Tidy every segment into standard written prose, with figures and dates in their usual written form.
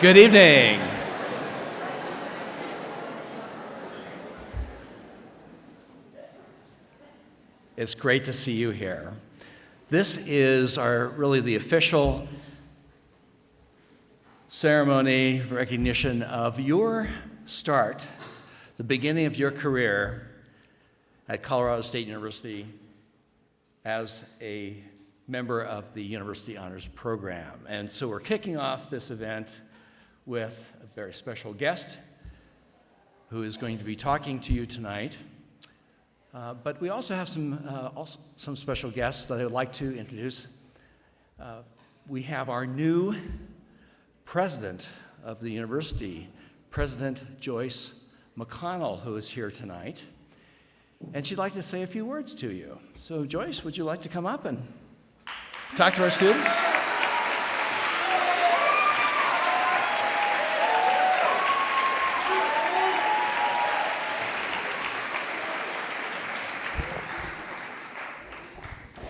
Good evening. It's great to see you here. This is really the official ceremony recognition of your start, the beginning of your career at Colorado State University as a member of the University Honors Program. And so we're kicking off this event with a very special guest who is going to be talking to you tonight. But we also have some special guests that I would like to introduce. We have our new president of the university, President Joyce McConnell, who is here tonight. And she'd like to say a few words to you. So Joyce, would you like to come up and talk to our students?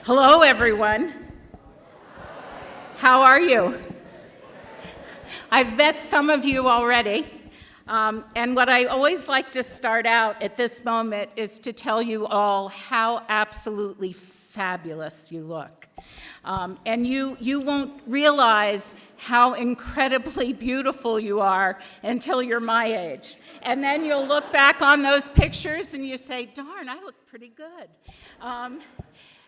Hello, everyone. How are you? I've met some of you already, and what I always like to start out at this moment is to tell you all how absolutely fabulous you look. And you won't realize how incredibly beautiful you are until you're my age. And then you'll look back on those pictures and you say, darn, I look pretty good.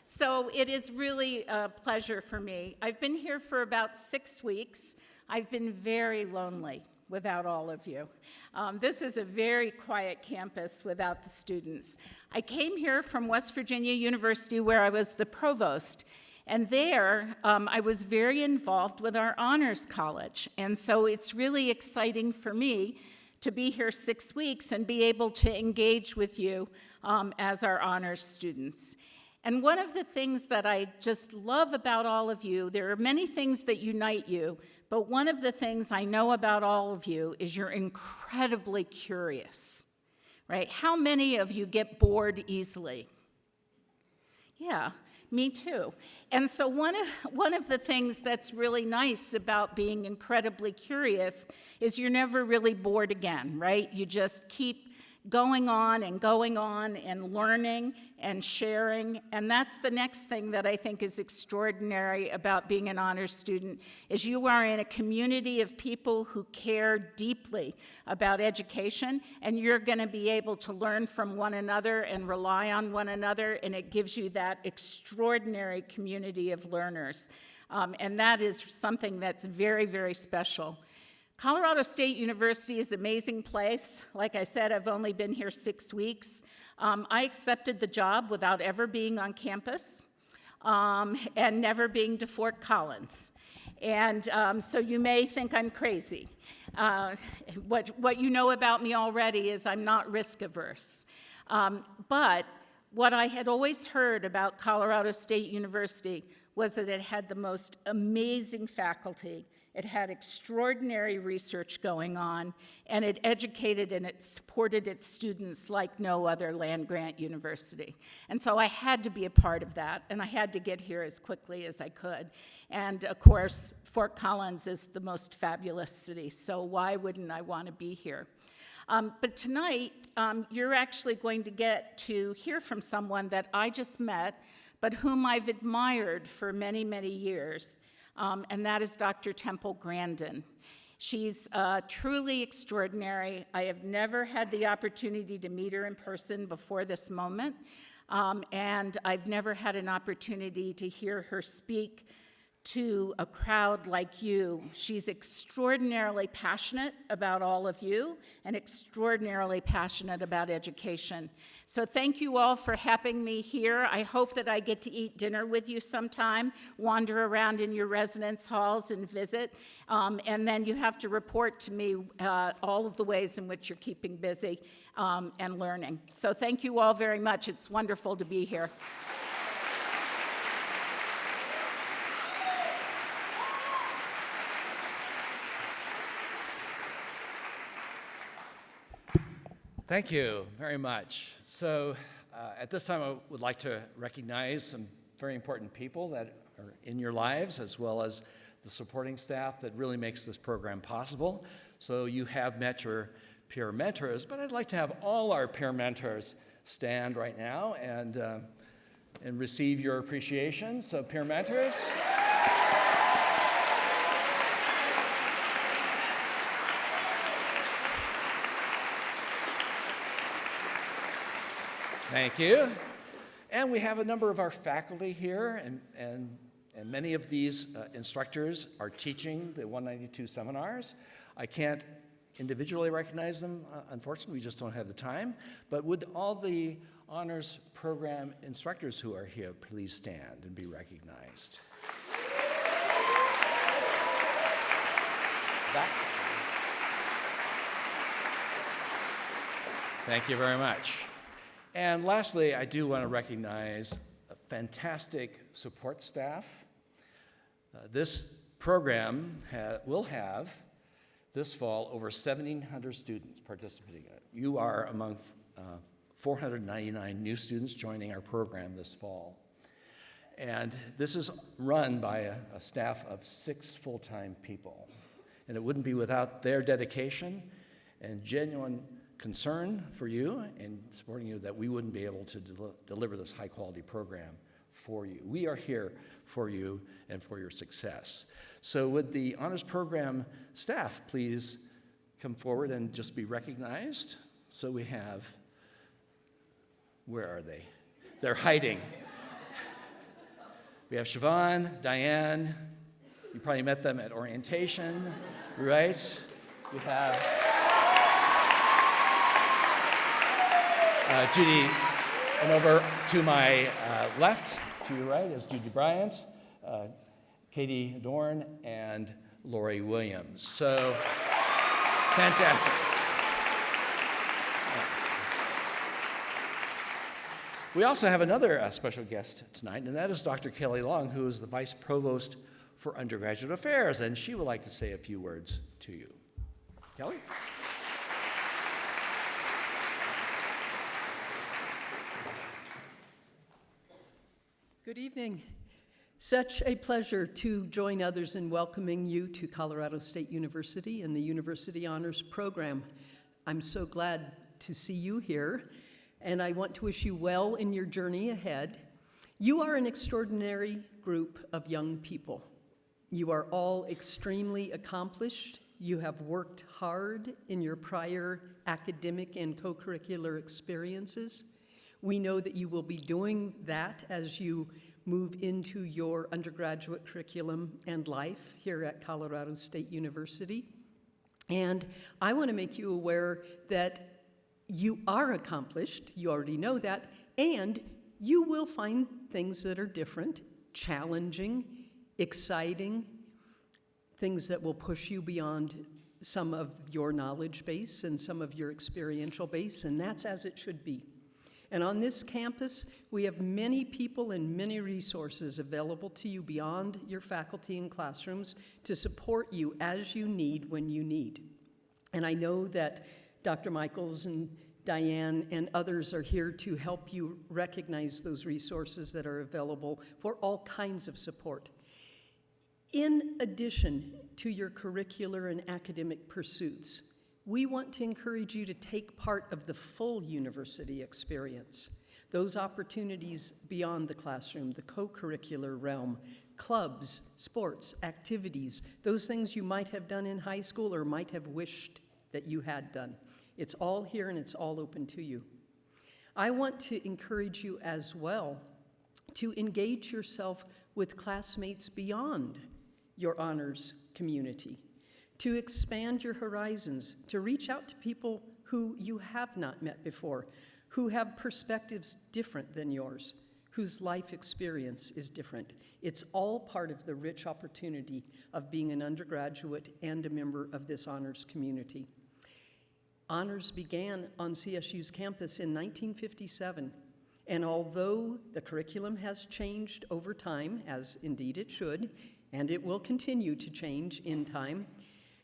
So it is really a pleasure for me. I've been here for about 6 weeks. I've been very lonely without all of you. This is a very quiet campus without the students. I came here from West Virginia University where I was the provost. And there, I was very involved with our honors college. And so it's really exciting for me to be here 6 weeks and be able to engage with you as our honors students. And one of the things that I just love about all of you, there are many things that unite you, but one of the things I know about all of you is you're incredibly curious, right? How many of you get bored easily? Yeah, me too. And so one of the things that's really nice about being incredibly curious is you're never really bored again, right? You just keep going on and learning and sharing. And that's the next thing that I think is extraordinary about being an honors student, is you are in a community of people who care deeply about education, and you're going to be able to learn from one another and rely on one another, and it gives you that extraordinary community of learners. And that is something that's very, very special. Colorado State University is an amazing place. Like I said, I've only been here 6 weeks. I accepted the job without ever being on campus and never being to Fort Collins. And so you may think I'm crazy. What you know about me already is I'm not risk averse. But what I had always heard about Colorado State University was that it had the most amazing faculty. It had extraordinary research going on, and it educated and it supported its students like no other land-grant university. And so I had to be a part of that, and I had to get here as quickly as I could. And of course, Fort Collins is the most fabulous city, so why wouldn't I want to be here? But tonight, you're actually going to get to hear from someone that I just met, but whom I've admired for many, many years. And that is Dr. Temple Grandin. She's truly extraordinary. I have never had the opportunity to meet her in person before this moment, and I've never had an opportunity to hear her speak to a crowd like you. She's extraordinarily passionate about all of you and extraordinarily passionate about education. So thank you all for having me here. I hope that I get to eat dinner with you sometime, wander around in your residence halls and visit, and then you have to report to me all of the ways in which you're keeping busy and learning. So thank you all very much. It's wonderful to be here. Thank you very much. So at this time, I would like to recognize some very important people that are in your lives, as well as the supporting staff that really makes this program possible. So you have met your peer mentors, but I'd like to have all our peer mentors stand right now and receive your appreciation. So peer mentors. Thank you. And we have a number of our faculty here, and many of these instructors are teaching the 192 seminars. I can't individually recognize them, unfortunately, we just don't have the time. But would all the honors program instructors who are here please stand and be recognized? Thank you very much. And lastly, I do want to recognize a fantastic support staff. This program will have, this fall, over 1,700 students participating in it. You are among 499 new students joining our program this fall. And this is run by a staff of 6 full-time people. And it wouldn't be without their dedication and genuine concern for you and supporting you that we wouldn't be able to deliver this high-quality program for you. We are here for you and for your success. So would the honors program staff please come forward and just be recognized? So we have, where are they? They're hiding. We have Siobhan, Diane, you probably met them at orientation, right? We have Judy, and over to my left, to your right, is Judy Bryant, Katie Dorn, and Lori Williams. So, fantastic. We also have another special guest tonight, and that is Dr. Kelly Long, who is the Vice Provost for Undergraduate Affairs, and she would like to say a few words to you. Kelly? Good evening. Such a pleasure to join others in welcoming you to Colorado State University and the University Honors Program. I'm so glad to see you here, and I want to wish you well in your journey ahead. You are an extraordinary group of young people. You are all extremely accomplished. You have worked hard in your prior academic and co-curricular experiences. We know that you will be doing that as you move into your undergraduate curriculum and life here at Colorado State University. And I want to make you aware that you are accomplished, you already know that, and you will find things that are different, challenging, exciting, things that will push you beyond some of your knowledge base and some of your experiential base, and that's as it should be. And on this campus, we have many people and many resources available to you beyond your faculty and classrooms to support you as you need when you need. And I know that Dr. Michaels and Diane and others are here to help you recognize those resources that are available for all kinds of support. In addition to your curricular and academic pursuits, we want to encourage you to take part of the full university experience. Those opportunities beyond the classroom, the co-curricular realm, clubs, sports, activities, those things you might have done in high school or might have wished that you had done. It's all here and it's all open to you. I want to encourage you as well to engage yourself with classmates beyond your honors community, to expand your horizons, to reach out to people who you have not met before, who have perspectives different than yours, whose life experience is different. It's all part of the rich opportunity of being an undergraduate and a member of this honors community. Honors began on CSU's campus in 1957, and although the curriculum has changed over time, as indeed it should, and it will continue to change in time,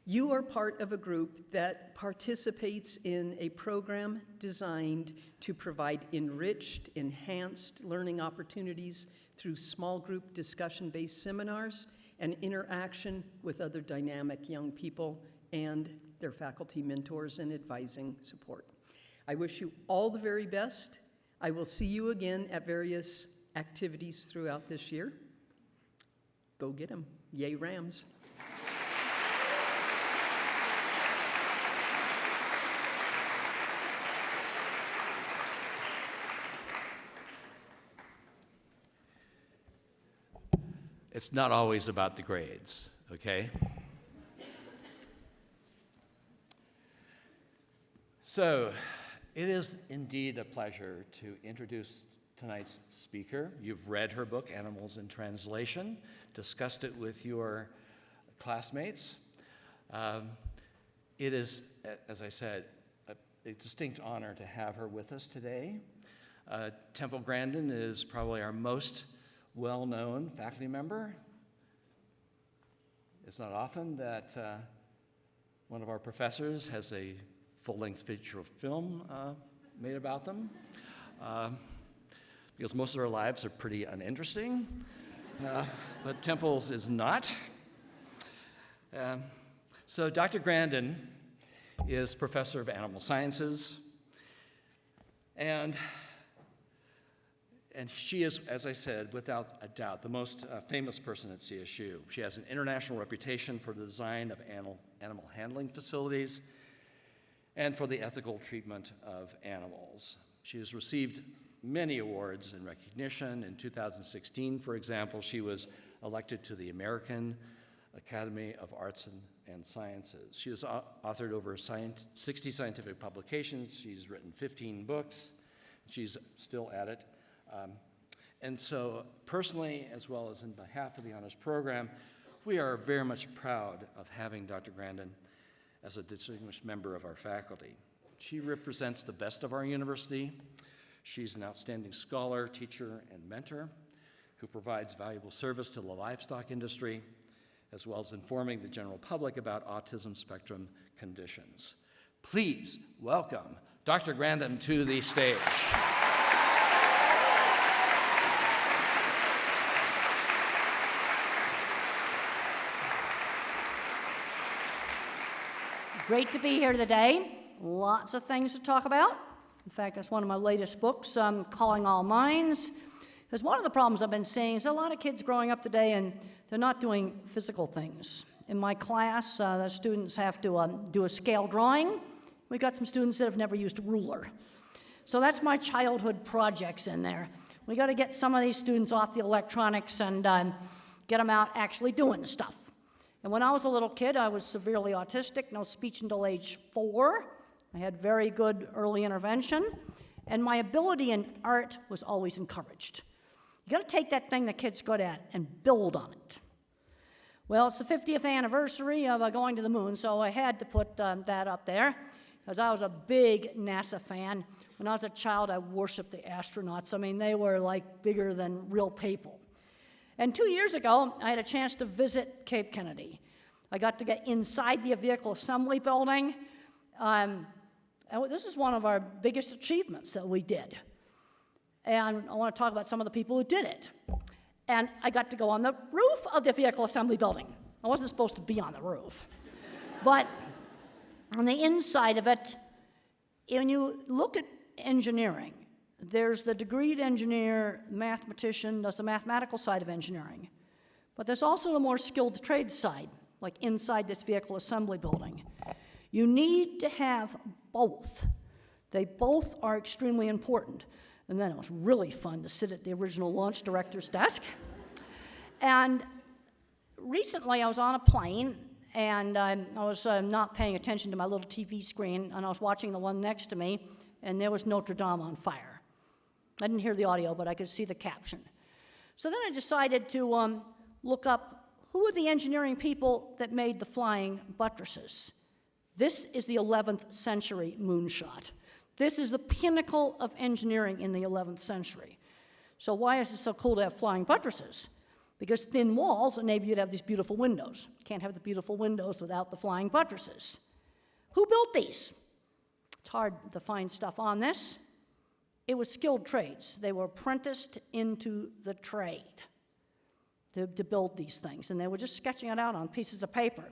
you are part of a group that participates in a program designed to provide enriched, enhanced learning opportunities through small group discussion-based seminars and interaction with other dynamic young people and their faculty mentors and advising support. I wish you all the very best. I will see you again at various activities throughout this year. Go get 'em. Yay, Rams. It's not always about the grades, okay? So, it is indeed a pleasure to introduce tonight's speaker. You've read her book, Animals in Translation, discussed it with your classmates. It is, as I said, a distinct honor to have her with us today. Temple Grandin is probably our most well-known faculty member. It's not often that one of our professors has a full-length feature film made about them, because most of our lives are pretty uninteresting, but Temple's is not. So Dr. Grandin is professor of animal sciences, and she is, as I said, without a doubt, the most famous person at CSU. She has an international reputation for the design of animal handling facilities and for the ethical treatment of animals. She has received many awards and recognition. In 2016, for example, she was elected to the American Academy of Arts and Sciences. She has authored over 60 scientific publications. She's written 15 books. She's still at it. And so personally, as well as in behalf of the honors program, we are very much proud of having Dr. Grandin as a distinguished member of our faculty. She represents the best of our university. She's an outstanding scholar, teacher, and mentor who provides valuable service to the livestock industry, as well as informing the general public about autism spectrum conditions. Please welcome Dr. Grandin to the stage. Great to be here today. Lots of things to talk about. In fact, that's one of my latest books, Calling All Minds. Because one of the problems I've been seeing is a lot of kids growing up today and they're not doing physical things. In my class, the students have to do a scale drawing. We got some students that have never used a ruler. So that's my childhood projects in there. We got to get some of these students off the electronics and get them out actually doing stuff. And when I was a little kid, I was severely autistic, no speech until age 4. I had very good early intervention, and my ability in art was always encouraged. You got to take that thing the kid's good at and build on it. Well, it's the 50th anniversary of going to the moon, so I had to put that up there, because I was a big NASA fan. When I was a child, I worshiped the astronauts. I mean, they were like bigger than real people. And 2 years ago, I had a chance to visit Cape Kennedy. I got to get inside the vehicle assembly building. This is one of our biggest achievements that we did. And I want to talk about some of the people who did it. And I got to go on the roof of the vehicle assembly building. I wasn't supposed to be on the roof. But on the inside of it, when you look at engineering, there's the degreed engineer, mathematician, does the mathematical side of engineering. But there's also the more skilled trades side, like inside this vehicle assembly building. You need to have both. They both are extremely important. And then it was really fun to sit at the original launch director's desk. And recently I was on a plane, and I was not paying attention to my little TV screen, and I was watching the one next to me, and there was Notre Dame on fire. I didn't hear the audio, but I could see the caption. So then I decided to look up who were the engineering people that made the flying buttresses. This is the 11th century moonshot. This is the pinnacle of engineering in the 11th century. So why is it so cool to have flying buttresses? Because thin walls enable you to have these beautiful windows. You can't have the beautiful windows without the flying buttresses. Who built these? It's hard to find stuff on this. It was skilled trades. They were apprenticed into the trade. to build these things, and they were just sketching it out on pieces of paper.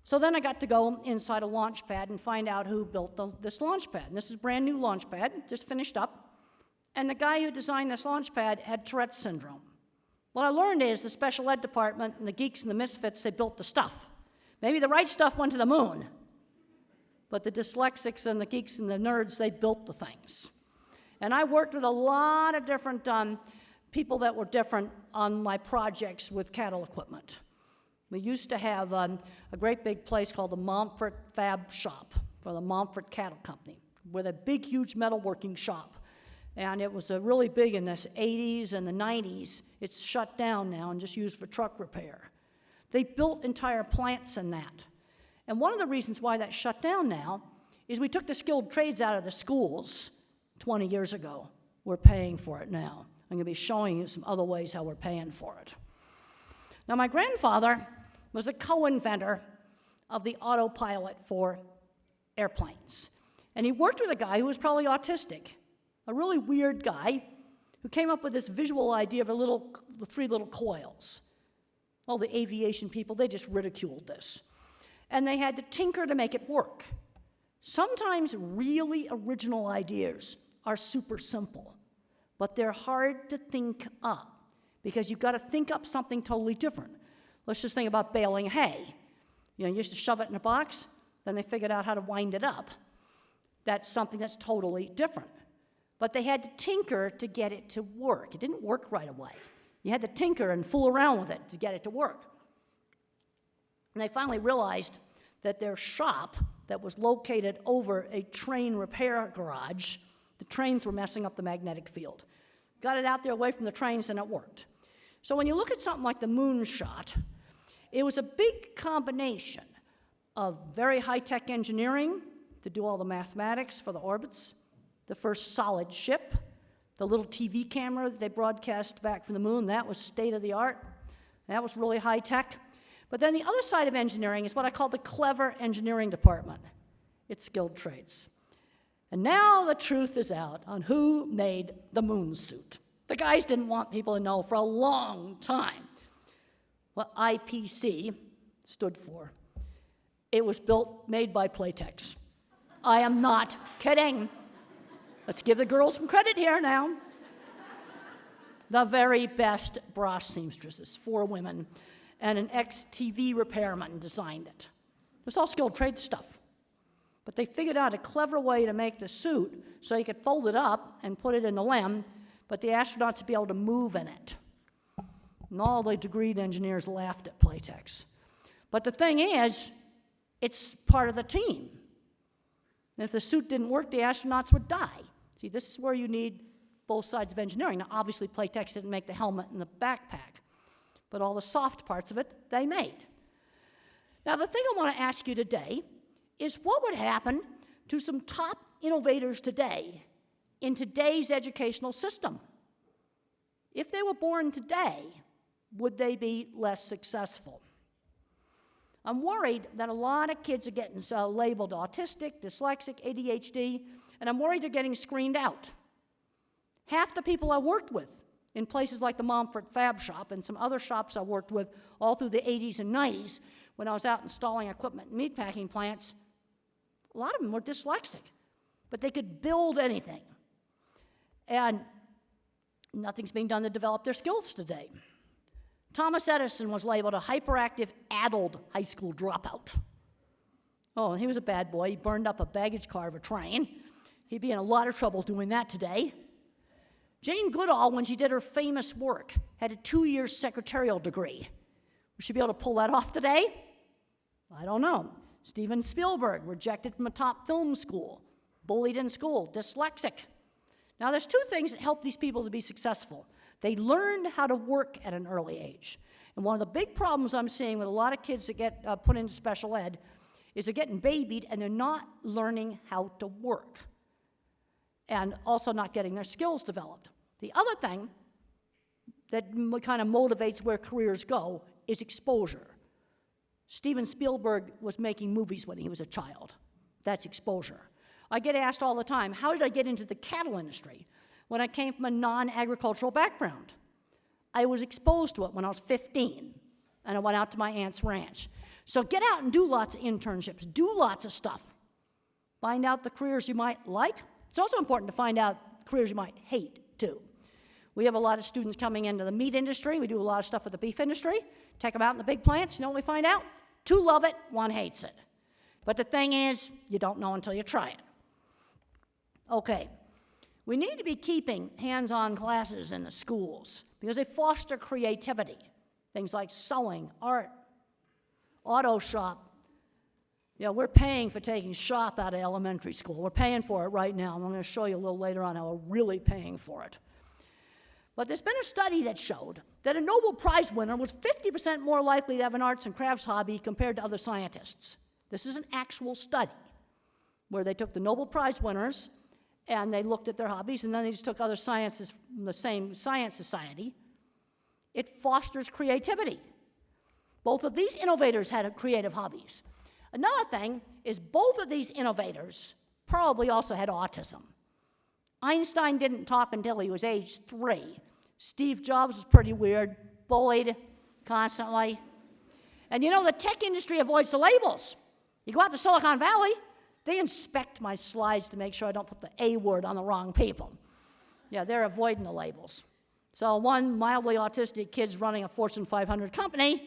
So then I got to go inside a launch pad and find out who built this launch pad. And this is a brand new launch pad, just finished up. And the guy who designed this launch pad had Tourette's syndrome. What I learned is the special ed department and the geeks and the misfits, they built the stuff. Maybe the right stuff went to the moon, but the dyslexics and the geeks and the nerds, they built the things. And I worked with a lot of different people that were different on my projects with cattle equipment. We used to have a great big place called the Montfort Fab Shop for the Montfort Cattle Company, with a big, huge metalworking shop. And it was really big in the 80s and the 90s. It's shut down now and just used for truck repair. They built entire plants in that. And one of the reasons why that's shut down now is we took the skilled trades out of the schools 20 years ago. We're paying for it now. I'm going to be showing you some other ways how we're paying for it. Now, my grandfather was a co-inventor of the autopilot for airplanes. And he worked with a guy who was probably autistic, a really weird guy who came up with this visual idea of the 3 little coils. All the aviation people, they just ridiculed this. And they had to tinker to make it work. Sometimes really original ideas are super simple, but they're hard to think up because you've got to think up something totally different. Let's just think about baling hay. You used to shove it in a box, then they figured out how to wind it up. That's something that's totally different. But they had to tinker to get it to work. It didn't work right away. You had to tinker and fool around with it to get it to work. And they finally realized that their shop that was located over a train repair garage, the trains were messing up the magnetic field. Got it out there away from the trains and it worked. So when you look at something like the moonshot, it was a big combination of very high-tech engineering to do all the mathematics for the orbits, the first solid ship, the little TV camera that they broadcast back from the moon, that was state-of-the-art. That was really high-tech. But then the other side of engineering is what I call the clever engineering department. It's skilled trades. And now the truth is out on who made the moon suit. The guys didn't want people to know for a long time what IPC stood for. It was made by Playtex. I am not kidding. Let's give the girls some credit here now. The very best bra seamstresses, 4 women, and an ex-TV repairman designed it. It was all skilled trade stuff. But they figured out a clever way to make the suit so you could fold it up and put it in the LEM, but the astronauts would be able to move in it. And all the degreed engineers laughed at Playtex. But the thing is, it's part of the team. And if the suit didn't work, the astronauts would die. See, this is where you need both sides of engineering. Now, obviously, Playtex didn't make the helmet and the backpack, but all the soft parts of it, they made. Now, the thing I want to ask you today is what would happen to some top innovators today in today's educational system? If they were born today, would they be less successful? I'm worried that a lot of kids are getting labeled autistic, dyslexic, ADHD, and I'm worried they're getting screened out. Half the people I worked with in places like the Montfort Fab Shop and some other shops I worked with all through the 80s and 90s when I was out installing equipment in meatpacking plants, a lot of them were dyslexic, but they could build anything. And nothing's being done to develop their skills today. Thomas Edison was labeled a hyperactive adult high school dropout. Oh, he was a bad boy. He burned up a baggage car of a train. He'd be in a lot of trouble doing that today. Jane Goodall, when she did her famous work, had a 2-year secretarial degree. Would she be able to pull that off today? I don't know. Steven Spielberg, rejected from a top film school, bullied in school, dyslexic. Now, there's 2 things that help these people to be successful. They learned how to work at an early age. And one of the big problems I'm seeing with a lot of kids that get put into special ed is they're getting babied and they're not learning how to work and also not getting their skills developed. The other thing that kind of motivates where careers go is exposure. Steven Spielberg was making movies when he was a child. That's exposure. I get asked all the time, how did I get into the cattle industry when I came from a non-agricultural background? I was exposed to it when I was 15, and I went out to my aunt's ranch. So get out and do lots of internships, do lots of stuff. Find out the careers you might like. It's also important to find out careers you might hate, too. We have a lot of students coming into the meat industry. We do a lot of stuff with the beef industry. Take them out in the big plants. You know what we find out? 2 love it, 1 hates it. But the thing is, you don't know until you try it. Okay, we need to be keeping hands-on classes in the schools because they foster creativity. Things like sewing, art, auto shop. You know, we're paying for taking shop out of elementary school. We're paying for it right now. I'm going to show you a little later on how we're really paying for it. But there's been a study that showed that a Nobel Prize winner was 50% more likely to have an arts and crafts hobby compared to other scientists. This is an actual study where they took the Nobel Prize winners and they looked at their hobbies, and then they just took other sciences from the same science society. It fosters creativity. Both of these innovators had creative hobbies. Another thing is both of these innovators probably also had autism. Einstein didn't talk until he was age 3. Steve Jobs was pretty weird, bullied constantly. And you know, the tech industry avoids the labels. You go out to Silicon Valley, they inspect my slides to make sure I don't put the A word on the wrong people. Yeah, they're avoiding the labels. So one mildly autistic kid's running a Fortune 500 company,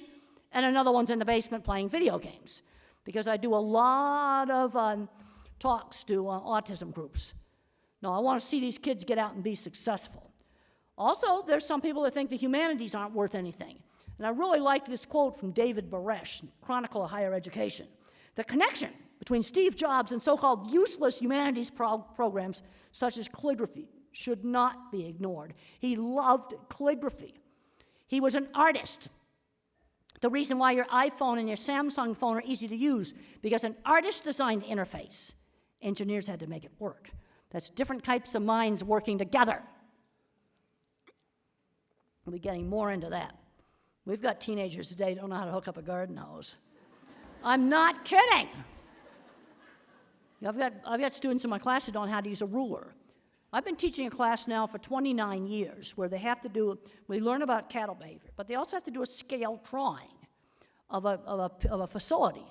and another one's in the basement playing video games. Because I do a lot of talks to autism groups. No, I want to see these kids get out and be successful. Also, there's some people that think the humanities aren't worth anything. And I really like this quote from David Baresh, Chronicle of Higher Education. The connection between Steve Jobs and so-called useless humanities programs such as calligraphy should not be ignored. He loved calligraphy. He was an artist. The reason why your iPhone and your Samsung phone are easy to use, because an artist designed the interface. Engineers had to make it work. That's different types of minds working together. We'll be getting more into that. We've got teenagers today who don't know how to hook up a garden hose. I'm not kidding. I've got students in my class who don't know how to use a ruler. I've been teaching a class now for 29 years where we learn about cattle behavior, but they also have to do a scale drawing of a facility.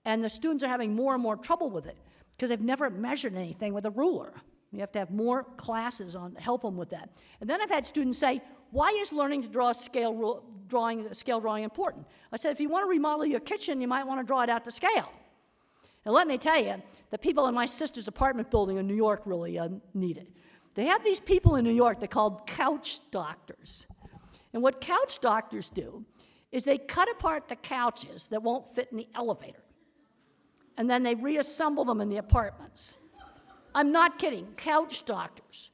And the students are having more and more trouble with it because they've never measured anything with a ruler. We have to have more classes on to help them with that. And then I've had students say, why is learning to draw scale drawing important? I said, if you want to remodel your kitchen, you might want to draw it out to scale. And let me tell you, the people in my sister's apartment building in New York really need it. They have these people in New York they're called couch doctors. And what couch doctors do is they cut apart the couches that won't fit in the elevator. And then they reassemble them in the apartments. I'm not kidding, couch doctors.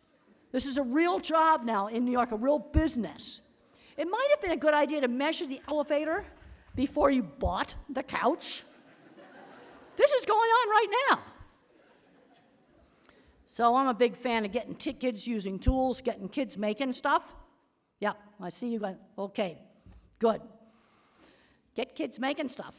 This is a real job now in New York, a real business. It might have been a good idea to measure the elevator before you bought the couch. This is going on right now. So I'm a big fan of getting kids using tools, getting kids making stuff. Yep, I see you guys. Okay, good. Get kids making stuff.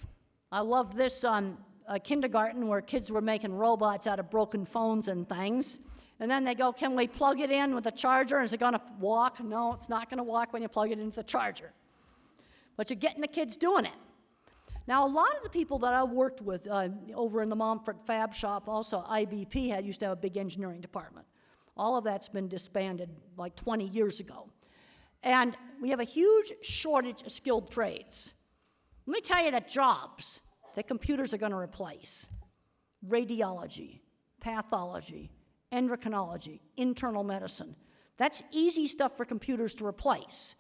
I loved this on kindergarten where kids were making robots out of broken phones and things. And then they go, can we plug it in with a charger? Is it going to walk? No, it's not going to walk when you plug it into the charger. But you're getting the kids doing it. Now, a lot of the people that I worked with over in the Montfort Fab Shop, also IBP used to have a big engineering department. All of that's been disbanded like 20 years ago. And we have a huge shortage of skilled trades. Let me tell you the jobs that computers are going to replace: radiology, pathology, endocrinology, internal medicine. That's easy stuff for computers to replace.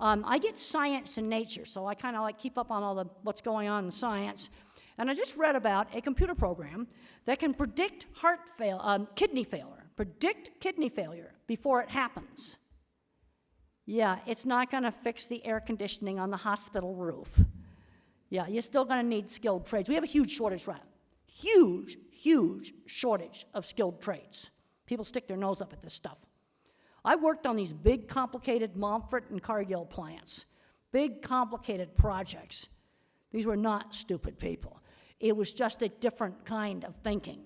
I get science and nature, so I kind of like keep up on all what's going on in science. And I just read about a computer program that can predict kidney failure before it happens. Yeah, it's not going to fix the air conditioning on the hospital roof. Yeah, you're still going to need skilled trades. We have a huge shortage right now. Huge shortage of skilled trades. People stick their nose up at this stuff. I worked on these big, complicated Montfort and Cargill plants, big, complicated projects. These were not stupid people. It was just a different kind of thinking.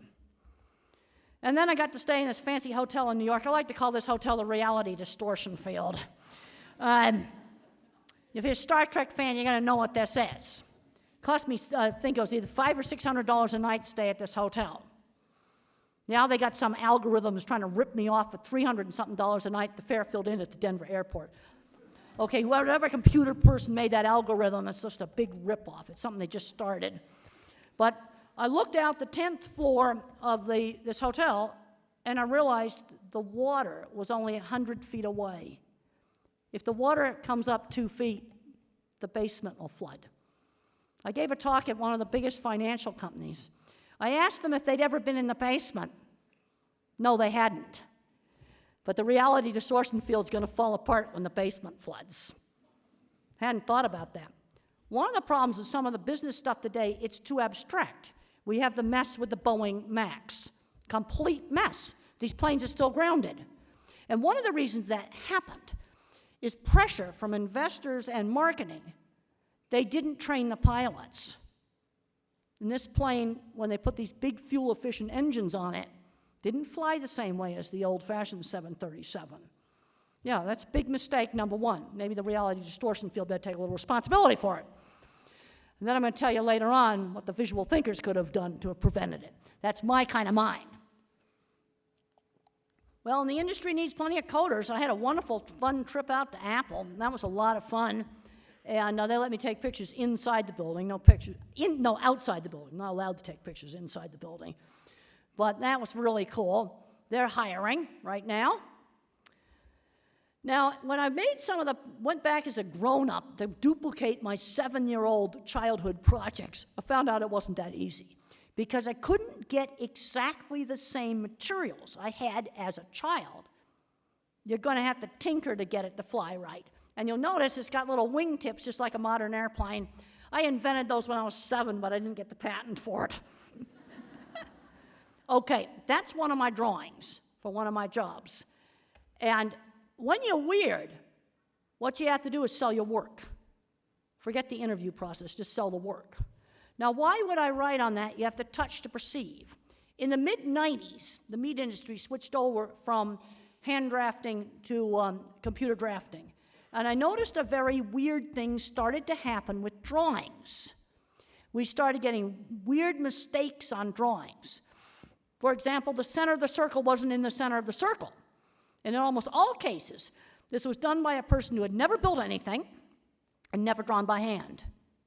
And then I got to stay in this fancy hotel in New York. I like to call this hotel the reality distortion field. If you're a Star Trek fan, you're going to know what this is. Cost me, I think it was either $500 or $600 a night to stay at this hotel. Now they got some algorithms trying to rip me off for $300 and something a night at the Fairfield Inn at the Denver airport. Okay, whatever computer person made that algorithm, it's just a big ripoff. It's something they just started. But I looked out the 10th floor of this hotel, and I realized the water was only 100 feet away. If the water comes up 2 feet, the basement will flood. I gave a talk at one of the biggest financial companies. I asked them if they'd ever been in the basement. No, they hadn't. But the reality distortion field is going to fall apart when the basement floods. Hadn't thought about that. One of the problems with some of the business stuff today, it's too abstract. We have the mess with the Boeing MAX. Complete mess. These planes are still grounded. And one of the reasons that happened is pressure from investors and marketing. They didn't train the pilots. And this plane, when they put these big fuel-efficient engines on it, didn't fly the same way as the old-fashioned 737. Yeah, that's big mistake number one. Maybe the reality distortion field better take a little responsibility for it. And then I'm going to tell you later on what the visual thinkers could have done to have prevented it. That's my kind of mind. Well, and the industry needs plenty of coders. I had a wonderful, fun trip out to Apple, and that was a lot of fun. And they let me take pictures inside the building, no outside the building. Not allowed to take pictures inside the building. But that was really cool. They're hiring right now. Now, when I went back as a grown-up to duplicate my 7-year-old childhood projects, I found out it wasn't that easy because I couldn't get exactly the same materials I had as a child. You're going to have to tinker to get it to fly right. And you'll notice it's got little wingtips just like a modern airplane. I invented those when I was 7, but I didn't get the patent for it. Okay, that's one of my drawings for one of my jobs. And when you're weird, what you have to do is sell your work. Forget the interview process, just sell the work. Now, why would I write on that? You have to touch to perceive. In the mid-'90s, the meat industry switched over from hand drafting to computer drafting. And I noticed a very weird thing started to happen with drawings. We started getting weird mistakes on drawings. For example, the center of the circle wasn't in the center of the circle. And in almost all cases, this was done by a person who had never built anything and never drawn by hand.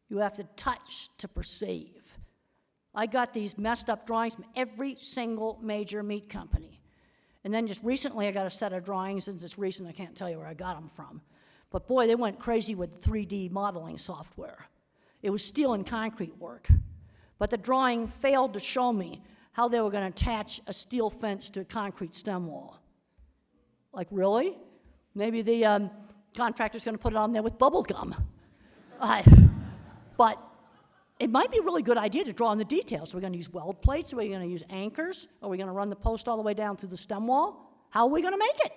You have to touch to perceive. I got these messed up drawings from every single major meat company. And then just recently I got a set of drawings, and it's recent, I can't tell you where I got them from. But boy, they went crazy with 3D modeling software. It was steel and concrete work. But the drawing failed to show me how they were going to attach a steel fence to a concrete stem wall. Like, really? Maybe the contractor's going to put it on there with bubble gum. But it might be a really good idea to draw in the details. Are we going to use weld plates? Are we going to use anchors? Are we going to run the post all the way down through the stem wall? How are we going to make it?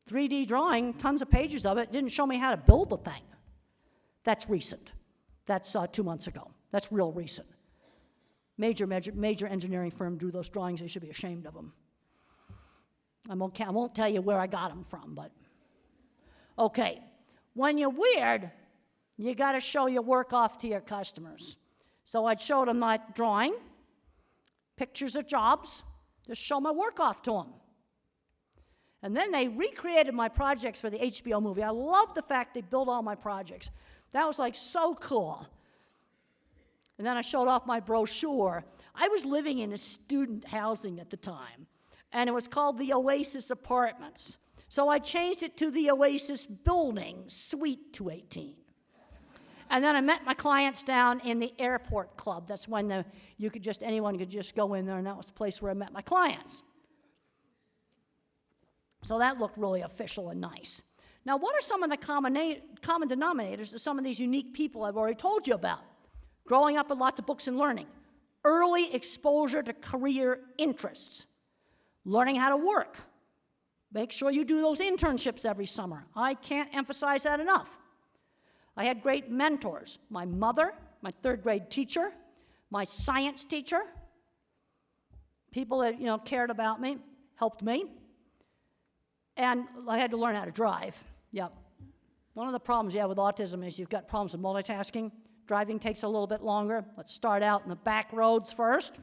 3D drawing, tons of pages of it, didn't show me how to build the thing. That's recent. That's 2 months ago. That's real recent. Major engineering firm drew those drawings. They should be ashamed of them. I won't tell you where I got them from, but okay. When you're weird, you got to show your work off to your customers. So I showed them my drawing, pictures of jobs, just show my work off to them. And then they recreated my projects for the HBO movie. I love the fact they built all my projects. That was like so cool. And then I showed off my brochure. I was living in a student housing at the time, and it was called the Oasis Apartments. So I changed it to the Oasis Building, Suite 218. And then I met my clients down in the airport club. That's when anyone could just go in there, and that was the place where I met my clients. So that looked really official and nice. Now, what are some of the common denominators of some of these unique people I've already told you about? Growing up with lots of books and learning. Early exposure to career interests. Learning how to work. Make sure you do those internships every summer. I can't emphasize that enough. I had great mentors. My mother, my third grade teacher, my science teacher, people that cared about me, helped me. And I had to learn how to drive. Yep. One of the problems you have with autism is you've got problems with multitasking. Driving takes a little bit longer. Let's start out in the back roads first.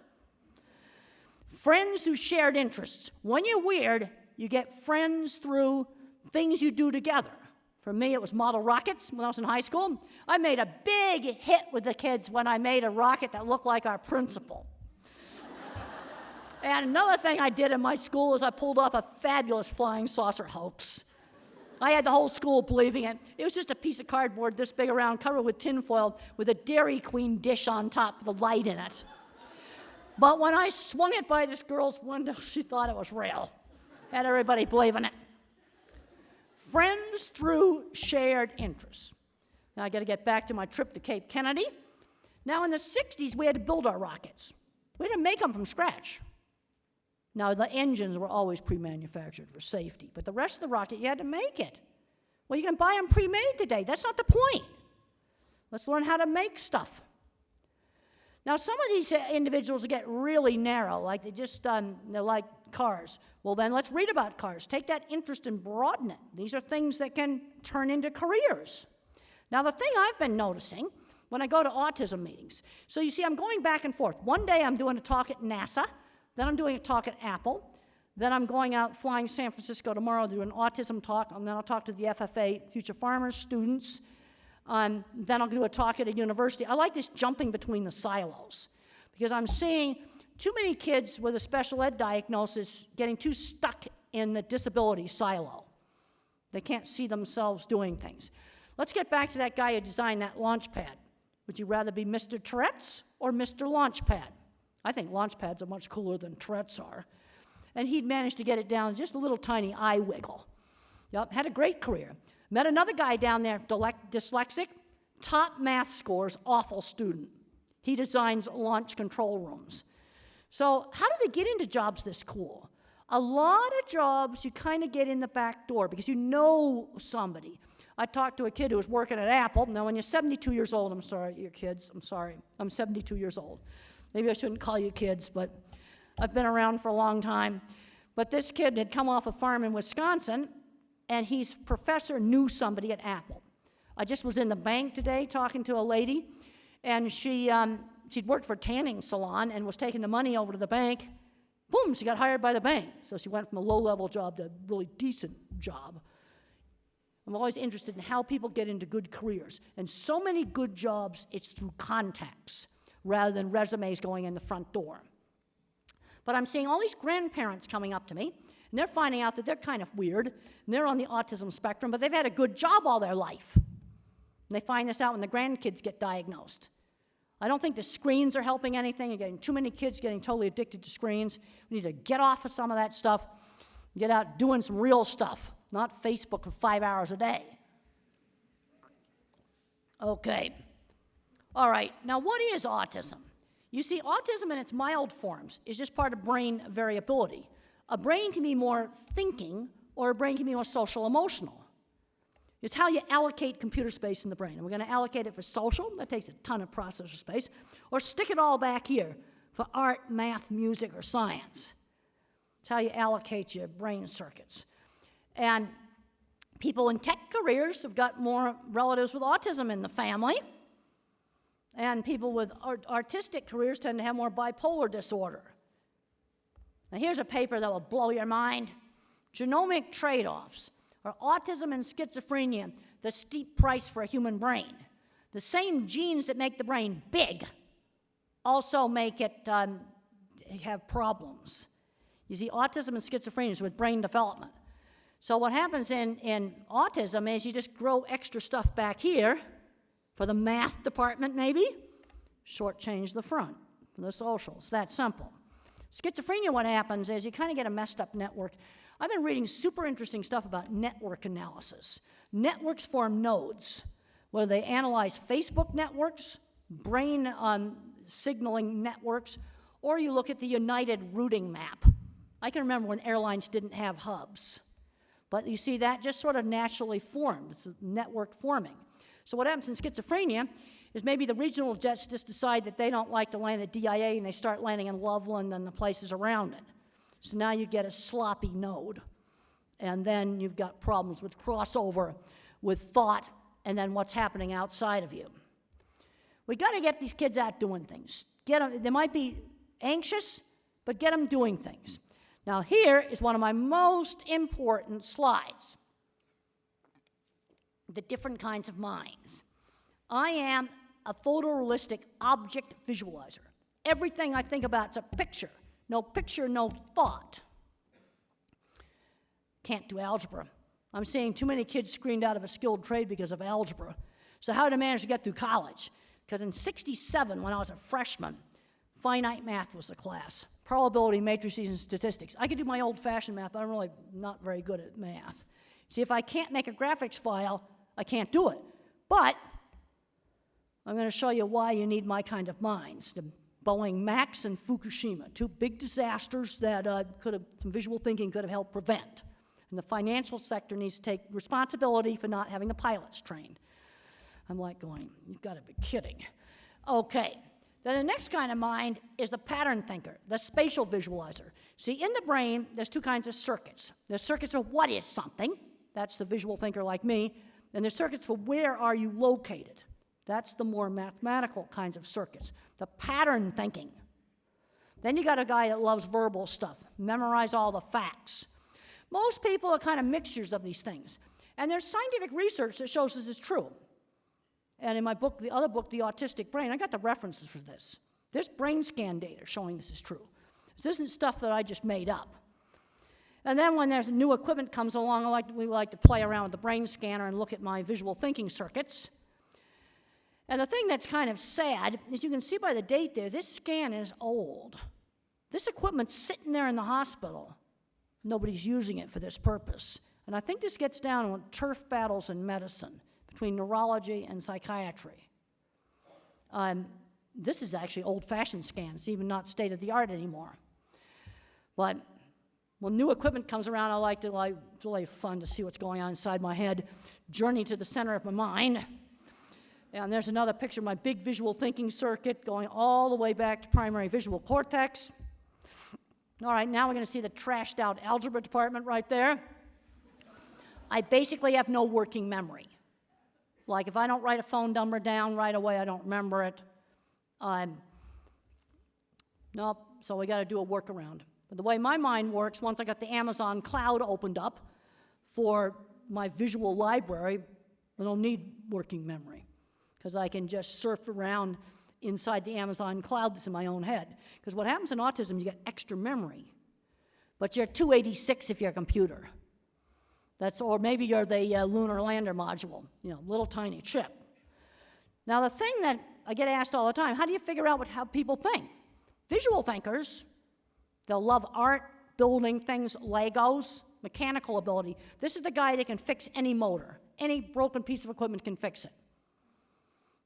Friends who shared interests. When you're weird, you get friends through things you do together. For me, it was model rockets when I was in high school. I made a big hit with the kids when I made a rocket that looked like our principal. And another thing I did in my school is I pulled off a fabulous flying saucer hoax. I had the whole school believing it. It was just a piece of cardboard this big around, covered with tinfoil, with a Dairy Queen dish on top with a light in it. But when I swung it by this girl's window, she thought it was real. Had everybody believing it. Friends through shared interests. Now I got to get back to my trip to Cape Kennedy. Now in the 60s, we had to build our rockets. We had to make them from scratch. Now, the engines were always pre-manufactured for safety, but the rest of the rocket, you had to make it. Well, you can buy them pre-made today. That's not the point. Let's learn how to make stuff. Now, some of these individuals get really narrow, like they like cars. Well, then let's read about cars. Take that interest and broaden it. These are things that can turn into careers. Now, the thing I've been noticing when I go to autism meetings, so you see, I'm going back and forth. One day I'm doing a talk at NASA. Then I'm doing a talk at Apple. Then I'm going out flying San Francisco tomorrow to do an autism talk, and then I'll talk to the FFA Future Farmers students. Then I'll do a talk at a university. I like this jumping between the silos because I'm seeing too many kids with a special ed diagnosis getting too stuck in the disability silo. They can't see themselves doing things. Let's get back to that guy who designed that launch pad. Would you rather be Mr. Tourette's or Mr. Launchpad? I think launch pads are much cooler than Tourette's are. And he'd managed to get it down just a little tiny eye wiggle. Yep, had a great career. Met another guy down there, dyslexic, top math scores, awful student. He designs launch control rooms. So how do they get into jobs this cool? A lot of jobs you kind of get in the back door because you know somebody. I talked to a kid who was working at Apple. Now, when you're 72 years old, I'm sorry, your kids, I'm sorry, I'm 72 years old. Maybe I shouldn't call you kids, but I've been around for a long time. But this kid had come off a farm in Wisconsin, and his professor knew somebody at Apple. I just was in the bank today talking to a lady, and she'd worked for a tanning salon and was taking the money over to the bank. Boom, she got hired by the bank. So she went from a low-level job to a really decent job. I'm always interested in how people get into good careers. And so many good jobs, it's through contacts, rather than resumes going in the front door. But I'm seeing all these grandparents coming up to me, and they're finding out that they're kind of weird, and they're on the autism spectrum, but they've had a good job all their life. And they find this out when the grandkids get diagnosed. I don't think the screens are helping anything. You're getting too many kids getting totally addicted to screens. We need to get off of some of that stuff, get out doing some real stuff, not Facebook for 5 hours a day. Okay. All right, now what is autism? You see, autism in its mild forms is just part of brain variability. A brain can be more thinking, or a brain can be more social-emotional. It's how you allocate computer space in the brain. And we're going to allocate it for social, that takes a ton of processor space, or stick it all back here for art, math, music, or science. It's how you allocate your brain circuits. And people in tech careers have got more relatives with autism in the family. And people with artistic careers tend to have more bipolar disorder. Now here's a paper that will blow your mind. Genomic trade-offs. Are autism and schizophrenia the steep price for a human brain? The same genes that make the brain big also make it have problems. You see, autism and schizophrenia is with brain development. So what happens in autism is you just grow extra stuff back here for the math department, maybe, shortchange the front for the socials. That simple. Schizophrenia, what happens is you kind of get a messed up network. I've been reading super interesting stuff about network analysis. Networks form nodes, where they analyze Facebook networks, brain signaling networks, or you look at the United routing map. I can remember when airlines didn't have hubs. But you see, that just sort of naturally formed. It's a network forming. So what happens in schizophrenia is maybe the regional jets just decide that they don't like to land at DIA and they start landing in Loveland and the places around it. So now you get a sloppy node. And then you've got problems with crossover, with thought, and then what's happening outside of you. We got to get these kids out doing things. They might be anxious, but get them doing things. Now here is one of my most important slides. The different kinds of minds. I am a photorealistic object visualizer. Everything I think about is a picture. No picture, no thought. Can't do algebra. I'm seeing too many kids screened out of a skilled trade because of algebra. So how did I manage to get through college? Because in '67, when I was a freshman, finite math was the class. Probability, matrices, and statistics. I could do my old-fashioned math, but I'm really not very good at math. See, if I can't make a graphics file, I can't do it. But I'm going to show you why you need my kind of minds. The Boeing Max and Fukushima, two big disasters that some visual thinking could have helped prevent. And the financial sector needs to take responsibility for not having the pilots trained. I'm like going, you've got to be kidding. Okay, then the next kind of mind is the pattern thinker, the spatial visualizer. See, in the brain, there's two kinds of circuits. There's circuits for what is something, that's the visual thinker like me, and there's circuits for where are you located. That's the more mathematical kinds of circuits, the pattern thinking. Then you got a guy that loves verbal stuff, memorize all the facts. Most people are kind of mixtures of these things. And there's scientific research that shows this is true. And in my book, the other book, The Autistic Brain, I got the references for this. There's brain scan data showing this is true. This isn't stuff that I just made up. And then when there's new equipment comes along, we like to play around with the brain scanner and look at my visual thinking circuits. And the thing that's kind of sad is you can see by the date there, this scan is old. This equipment's sitting there in the hospital. Nobody's using it for this purpose. And I think this gets down to turf battles in medicine between neurology and psychiatry. This is actually old-fashioned scans, even not state-of-the-art anymore. But when new equipment comes around, it's really fun to see what's going on inside my head. Journey to the center of my mind. And there's another picture of my big visual thinking circuit going all the way back to primary visual cortex. All right, now we're going to see the trashed out algebra department right there. I basically have no working memory. Like if I don't write a phone number down right away, I don't remember it. Nope, so we got to do a workaround. But the way my mind works, once I got the Amazon cloud opened up for my visual library, I don't need working memory because I can just surf around inside the Amazon cloud that's in my own head. Because what happens in autism, you get extra memory. But you're 286 if you're a computer. Or maybe you're the lunar lander module, little tiny chip. Now the thing that I get asked all the time, how do you figure out how people think? Visual thinkers, they'll love art, building things, Legos, mechanical ability. This is the guy that can fix any motor. Any broken piece of equipment can fix it.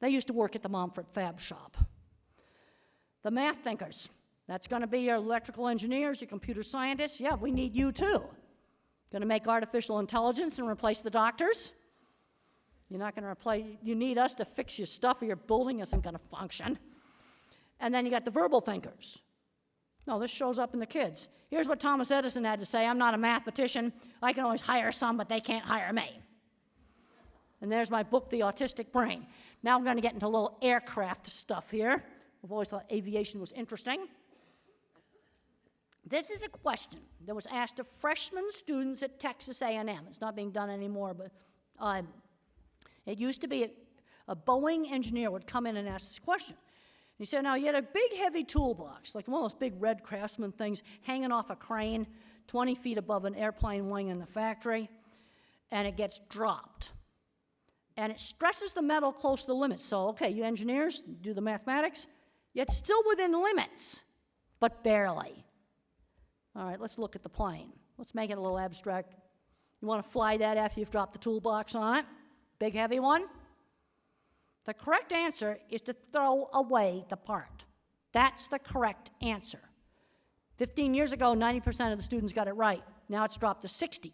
They used to work at the Momford Fab Shop. The math thinkers, that's going to be your electrical engineers, your computer scientists. Yeah, we need you too. Going to make artificial intelligence and replace the doctors? You're not going to replace, you need us to fix your stuff or your building isn't going to function. And then you got the verbal thinkers. No, this shows up in the kids. Here's what Thomas Edison had to say, I'm not a mathematician. I can always hire some, but they can't hire me. And there's my book, The Autistic Brain. Now I'm going to get into a little aircraft stuff here. I've always thought aviation was interesting. This is a question that was asked to freshman students at Texas A&M. It's not being done anymore, but it used to be a Boeing engineer would come in and ask this question. He said, now you had a big heavy toolbox, like one of those big red Craftsman things hanging off a crane 20 feet above an airplane wing in the factory, and it gets dropped. And it stresses the metal close to the limits. So, okay, you engineers do the mathematics, yet still within limits, but barely. All right, let's look at the plane. Let's make it a little abstract. You want to fly that after you've dropped the toolbox on it? Big, heavy one? The correct answer is to throw away the part. That's the correct answer. 15 years ago, 90% of the students got it right. Now it's dropped to 60.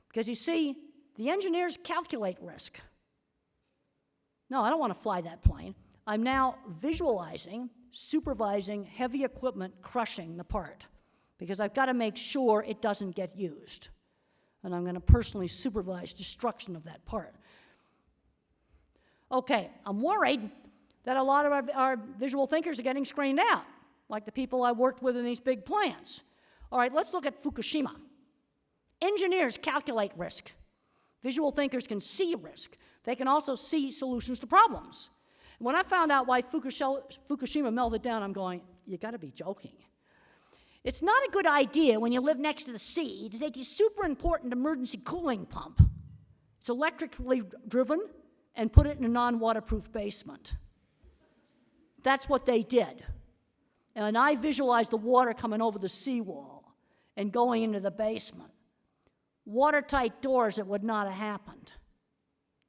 Because you see, the engineers calculate risk. No, I don't want to fly that plane. I'm now visualizing, supervising heavy equipment crushing the part because I've got to make sure it doesn't get used. and I'm going to personally supervise destruction of that part. Okay, I'm worried that a lot of our visual thinkers are getting screened out, like the people I worked with in these big plants. All right, let's look at Fukushima. Engineers calculate risk. Visual thinkers can see risk. They can also see solutions to problems. When I found out why Fukushima melted down, I'm going, you gotta be joking. It's not a good idea when you live next to the sea to take your super important emergency cooling pump. It's electrically driven, and put it in a non-waterproof basement. That's what they did. And I visualized the water coming over the seawall and going into the basement. Watertight doors, it would not have happened.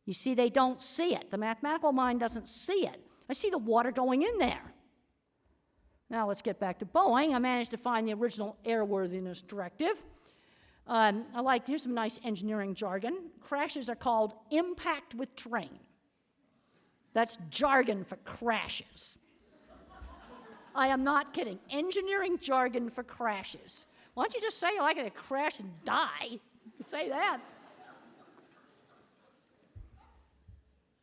You see, they don't see it. The mathematical mind doesn't see it. I see the water going in there. Now let's get back to Boeing. I managed to find the original airworthiness directive. Here's some nice engineering jargon. Crashes are called impact with terrain. That's jargon for crashes. I am not kidding. Engineering jargon for crashes. Why don't you just say, I could crash and die? You could say that.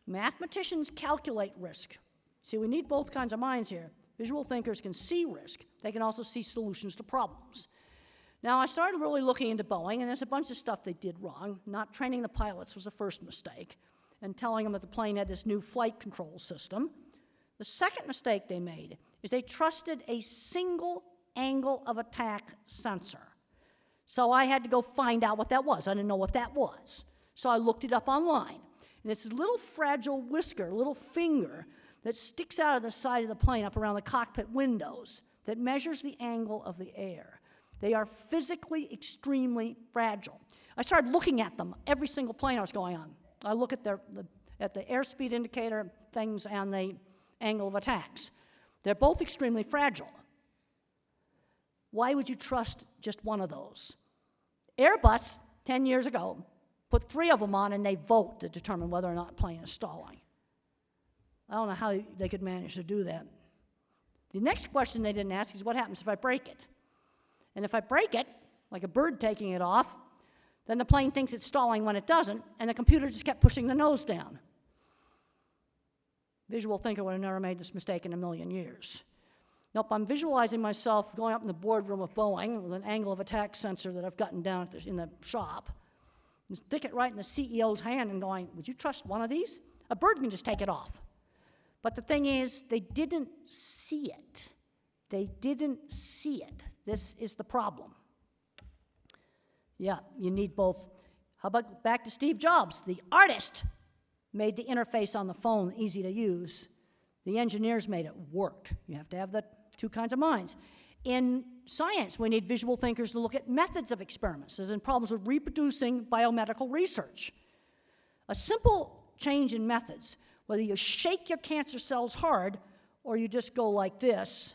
Mathematicians calculate risk. See, we need both kinds of minds here. Visual thinkers can see risk. They can also see solutions to problems. Now, I started really looking into Boeing, and there's a bunch of stuff they did wrong. Not training the pilots was the first mistake, and telling them that the plane had this new flight control system. The second mistake they made is they trusted a single angle of attack sensor. So I had to go find out what that was. I didn't know what that was. So I looked it up online. And it's this little fragile whisker, little finger, that sticks out of the side of the plane up around the cockpit windows that measures the angle of the air. They are physically extremely fragile. I started looking at them, every single plane I was going on. I look at the airspeed indicator things and the angle of attacks. They're both extremely fragile. Why would you trust just one of those? Airbus, 10 years ago, put 3 of them on and they vote to determine whether or not a plane is stalling. I don't know how they could manage to do that. The next question they didn't ask is what happens if I break it? And if I break it, like a bird taking it off, then the plane thinks it's stalling when it doesn't, and the computer just kept pushing the nose down. Visual thinker would have never made this mistake in a million years. Nope, I'm visualizing myself going up in the boardroom of Boeing with an angle of attack sensor that I've gotten down in the shop, and stick it right in the CEO's hand and going, would you trust one of these? A bird can just take it off. But the thing is, they didn't see it. They didn't see it. This is the problem. Yeah, you need both. How about back to Steve Jobs? The artist made the interface on the phone easy to use. The engineers made it work. You have to have the 2 kinds of minds. In science, we need visual thinkers to look at methods of experiments, as in problems with reproducing biomedical research. A simple change in methods, whether you shake your cancer cells hard or you just go like this,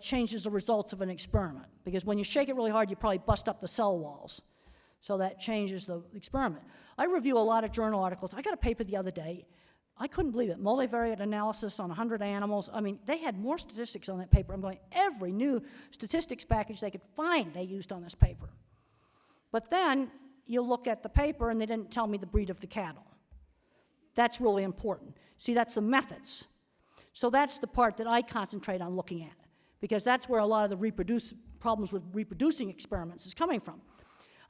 changes the results of an experiment. Because when you shake it really hard, you probably bust up the cell walls. So that changes the experiment. I review a lot of journal articles. I got a paper the other day. I couldn't believe it. Multivariate analysis on 100 animals. I mean, they had more statistics on that paper. I'm going, every new statistics package they could find they used on this paper. But then you look at the paper and they didn't tell me the breed of the cattle. That's really important. See, that's the methods. So that's the part that I concentrate on looking at, because that's where a lot of the problems with reproducing experiments is coming from.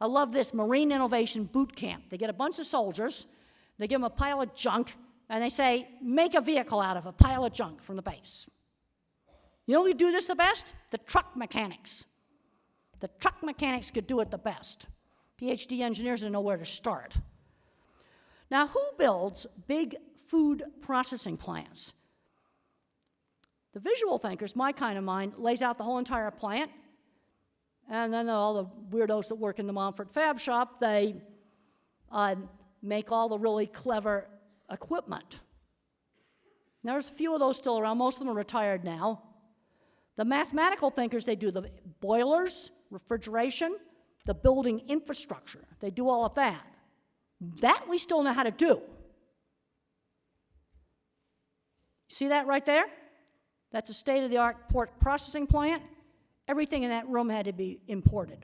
I love this Marine Innovation Boot Camp. They get a bunch of soldiers, they give them a pile of junk, and they say, make a vehicle out of a pile of junk from the base. You know who do this the best? The truck mechanics. The truck mechanics could do it the best. PhD engineers don't know where to start. Now, who builds big food processing plants? The visual thinkers, my kind of mind, lays out the whole entire plant, and then all the weirdos that work in the Montfort Fab Shop, they make all the really clever equipment. Now, there's a few of those still around. Most of them are retired now. The mathematical thinkers, they do the boilers, refrigeration, the building infrastructure. They do all of that. That we still know how to do. See that right there? That's a state-of-the-art pork processing plant. Everything in that room had to be imported.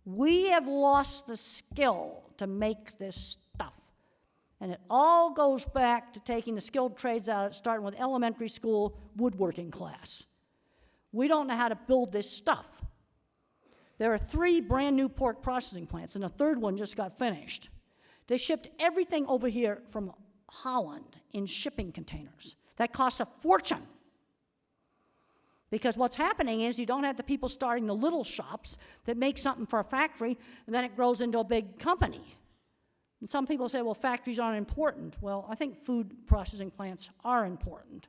We have lost the skill to make this stuff. And it all goes back to taking the skilled trades out, starting with elementary school woodworking class. We don't know how to build this stuff. There are 3 brand new pork processing plants, and a 3rd one just got finished. They shipped everything over here from Holland in shipping containers. That costs a fortune. Because what's happening is you don't have the people starting the little shops that make something for a factory, and then it grows into a big company. And some people say, well, factories aren't important. Well, I think food processing plants are important.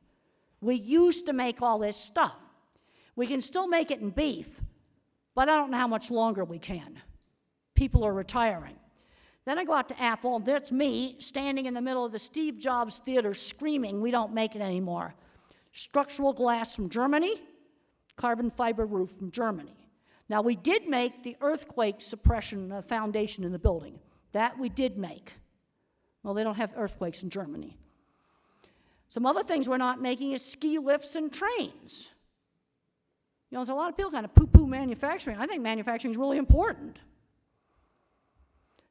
We used to make all this stuff. We can still make it in beef, but I don't know how much longer we can. People are retiring. Then I go out to Apple, and that's me standing in the middle of the Steve Jobs Theater screaming, we don't make it anymore. Structural glass from Germany, carbon fiber roof from Germany. Now, we did make the earthquake suppression foundation in the building. That we did make. Well, they don't have earthquakes in Germany. Some other things we're not making is ski lifts and trains. You know, there's a lot of people kind of poo-poo manufacturing. I think manufacturing is really important.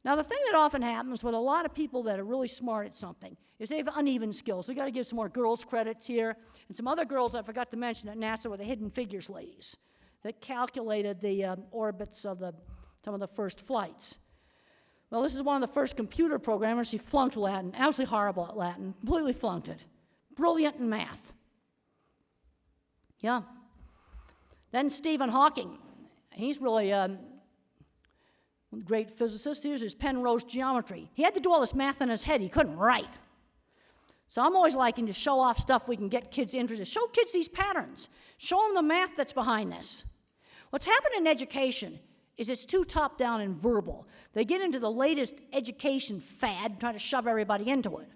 Now, the thing that often happens with a lot of people that are really smart at something is they have uneven skills. We've got to give some more girls credits here. And some other girls I forgot to mention at NASA were the Hidden Figures ladies that calculated the orbits of some of the first flights. Well, this is one of the first computer programmers. She flunked Latin, absolutely horrible at Latin, completely flunked it. Brilliant in math. Yeah. Then Stephen Hawking. He's really a great physicist. Here's his Penrose geometry. He had to do all this math in his head. He couldn't write. So I'm always liking to show off stuff we can get kids interested. Show kids these patterns. Show them the math that's behind this. What's happened in education is it's too top-down and verbal. They get into the latest education fad, try to shove everybody into it.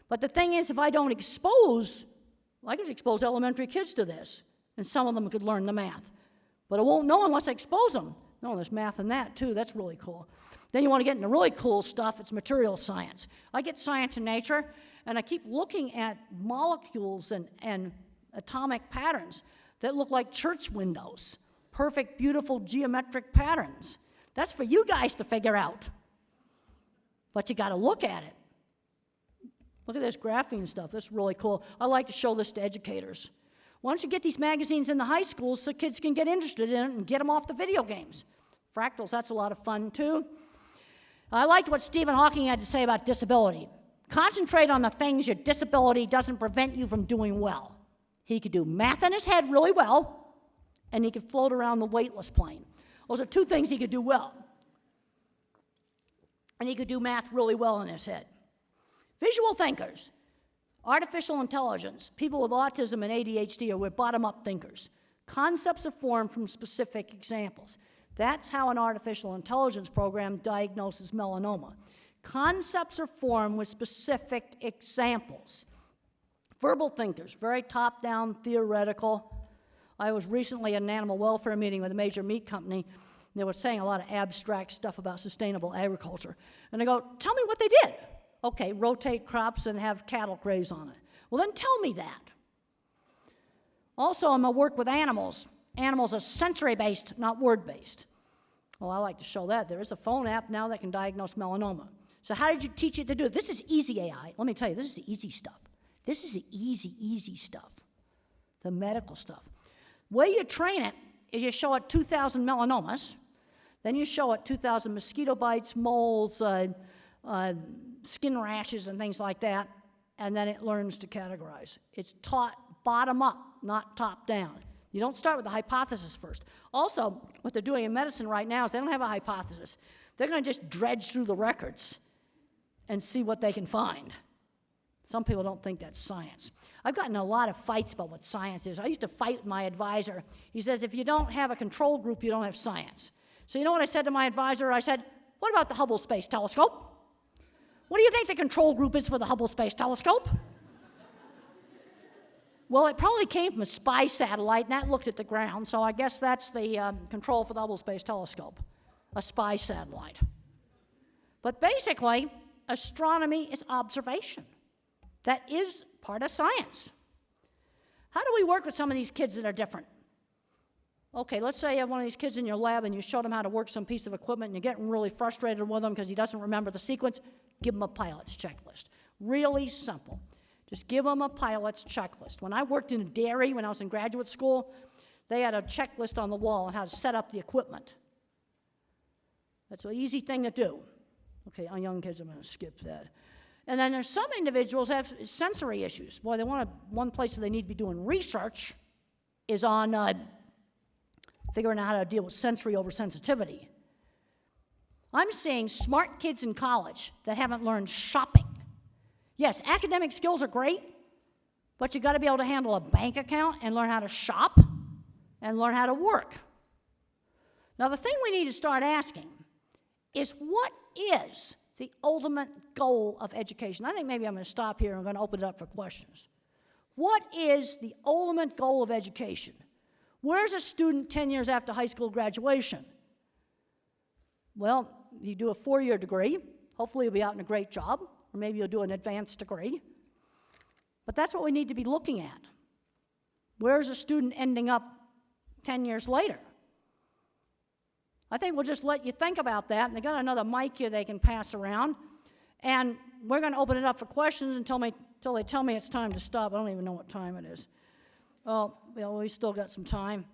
But the thing is, if I don't expose, I could expose elementary kids to this, and some of them could learn the math. But I won't know unless I expose them. No, there's math in that, too. That's really cool. Then you want to get into really cool stuff. It's material science. I get science and nature, and I keep looking at molecules and atomic patterns that look like church windows. Perfect, beautiful geometric patterns. That's for you guys to figure out. But you got to look at it. Look at this graphene stuff. That's really cool. I like to show this to educators. Why don't you get these magazines in the high schools so kids can get interested in it and get them off the video games? Fractals, that's a lot of fun, too. I liked what Stephen Hawking had to say about disability. Concentrate on the things your disability doesn't prevent you from doing well. He could do math in his head really well, and he could float around the weightless plane. Those are 2 things he could do well. And he could do math really well in his head. Visual thinkers, artificial intelligence, people with autism and ADHD are bottom-up thinkers. Concepts are formed from specific examples. That's how an artificial intelligence program diagnoses melanoma. Concepts are formed with specific examples. Verbal thinkers, very top-down, theoretical. I was recently at an animal welfare meeting with a major meat company, and they were saying a lot of abstract stuff about sustainable agriculture. And I go, tell me what they did. Okay, rotate crops and have cattle graze on it. Well, then tell me that. Also, I'm going to work with animals. Animals are sensory-based, not word-based. Well, I like to show that. There is a phone app now that can diagnose melanoma. So how did you teach it to do it? This is easy AI. Let me tell you, this is the easy stuff. This is the easy stuff, the medical stuff. The way you train it is you show it 2,000 melanomas, then you show it 2,000 mosquito bites, moles, skin rashes, and things like that, and then it learns to categorize. It's taught bottom up, not top down. You don't start with the hypothesis first. Also, what they're doing in medicine right now is they don't have a hypothesis. They're going to just dredge through the records and see what they can find. Some people don't think that's science. I've gotten in a lot of fights about what science is. I used to fight with my advisor. He says, if you don't have a control group, you don't have science. So you know what I said to my advisor? I said, what about the Hubble Space Telescope? What do you think the control group is for the Hubble Space Telescope? Well, it probably came from a spy satellite, and that looked at the ground, so I guess that's the control for the Hubble Space Telescope, a spy satellite. But basically, astronomy is observation. That is part of science. How do we work with some of these kids that are different? Okay, let's say you have one of these kids in your lab and you showed him how to work some piece of equipment and you're getting really frustrated with him because he doesn't remember the sequence. Give him a pilot's checklist. Really simple. Just give him a pilot's checklist. When I worked in a dairy, when I was in graduate school, they had a checklist on the wall on how to set up the equipment. That's an easy thing to do. Okay, on young kids, I'm going to skip that. And then there's some individuals have sensory issues. Boy, one place where they need to be doing research is on figuring out how to deal with sensory oversensitivity. I'm seeing smart kids in college that haven't learned shopping. Yes, academic skills are great, but you got to be able to handle a bank account and learn how to shop and learn how to work. Now, the thing we need to start asking is, what is the ultimate goal of education? I think maybe I'm going to stop here and I'm going to open it up for questions. What is the ultimate goal of education? Where's a student 10 years after high school graduation? Well, you do a 4-year degree. Hopefully you'll be out in a great job, or maybe you'll do an advanced degree. But that's what we need to be looking at. Where's a student ending up 10 years later? I think we'll just let you think about that, and they got another mic here they can pass around, and we're going to open it up for questions until they tell me it's time to stop. I don't even know what time it is. Oh, well, we still got some time.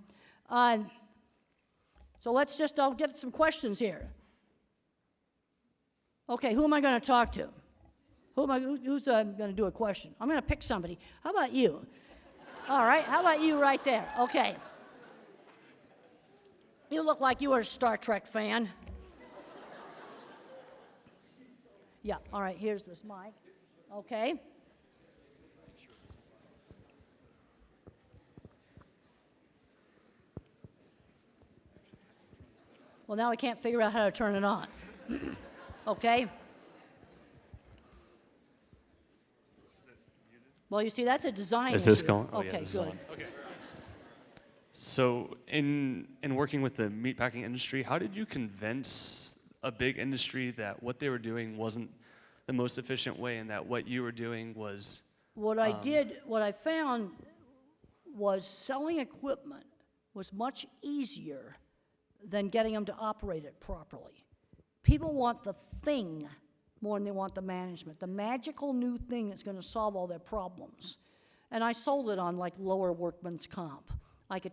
So let's just get some questions here. Okay, who am I going to talk to? Who's going to do a question? I'm going to pick somebody. How about you? All right, how about you right there? Okay. You look like you were a Star Trek fan. Yeah, all right, here's this mic. Okay. Well, now we can't figure out how to turn it on. Okay? Well, you see, that's a design Is this issue. going? Oh, Okay, yeah, this is good. on. Okay. So, in working with the meatpacking industry, how did you convince a big industry that what they were doing wasn't the most efficient way, and that what you were doing was? What I found was selling equipment was much easier than getting them to operate it properly. People want the thing more than they want the management, the magical new thing that's going to solve all their problems. And I sold it on like lower workman's comp. I could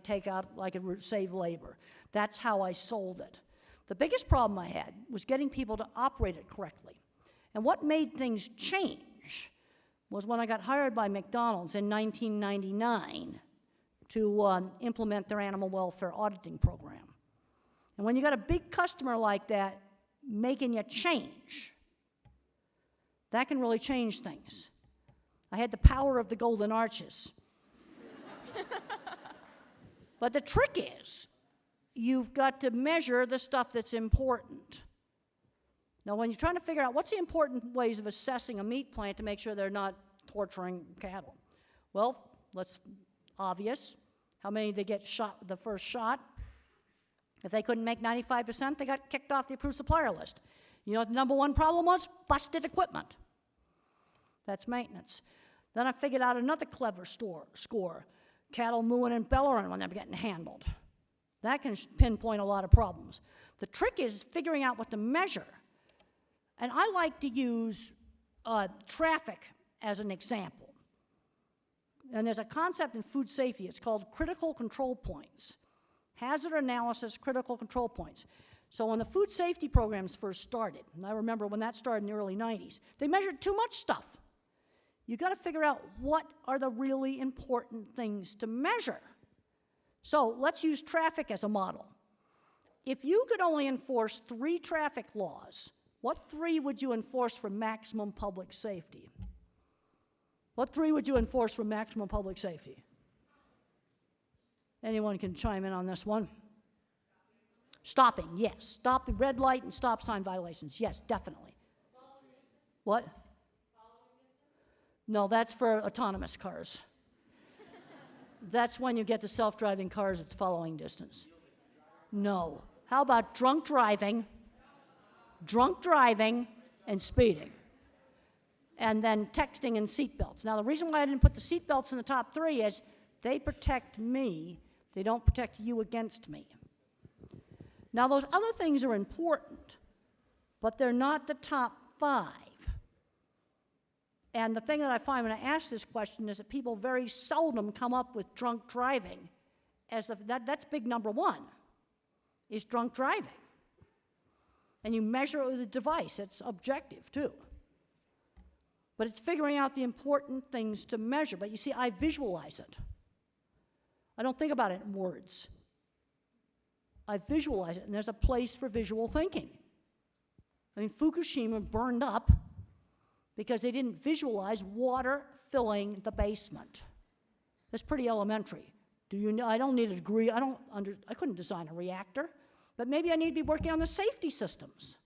save labor. That's how I sold it. The biggest problem I had was getting people to operate it correctly. And what made things change was when I got hired by McDonald's in 1999 to implement their animal welfare auditing program. And when you got a big customer like that making you change, that can really change things. I had the power of the golden arches. But the trick is, you've got to measure the stuff that's important. Now, when you're trying to figure out what's the important ways of assessing a meat plant to make sure they're not torturing cattle, well, obvious. How many they get shot the first shot? If they couldn't make 95%, they got kicked off the approved supplier list. You know what the number one problem was? Busted equipment. That's maintenance. Then I figured out another clever score. Cattle mooing and bellowing when they're getting handled. That can pinpoint a lot of problems. The trick is figuring out what to measure. And I like to use traffic as an example. And there's a concept in food safety. It's called critical control points. Hazard analysis, critical control points. So when the food safety programs first started, and I remember when that started in the early 90s, they measured too much stuff. You got to figure out what are the really important things to measure. So let's use traffic as a model. If you could only enforce 3 traffic laws, what 3 would you enforce for maximum public safety? What 3 would you enforce for maximum public safety? Anyone can chime in on this one. Stopping, yes. Stop red light and stop sign violations, yes, definitely. What? No, that's for autonomous cars. That's when you get the self-driving cars, it's following distance. No. How about drunk driving, and speeding? And then texting and seatbelts. Now, the reason why I didn't put the seatbelts in the top 3 is they protect me. They don't protect you against me. Now, those other things are important, but they're not the top 5. And the thing that I find when I ask this question is that people very seldom come up with drunk driving as that's big number 1, is drunk driving. And you measure it with a device. It's objective, too. But it's figuring out the important things to measure. But you see, I visualize it. I don't think about it in words. I visualize it, and there's a place for visual thinking. I mean, Fukushima burned up because they didn't visualize water filling the basement. That's pretty elementary. Do you know? I don't need a degree. I couldn't design a reactor, but maybe I need to be working on the safety systems.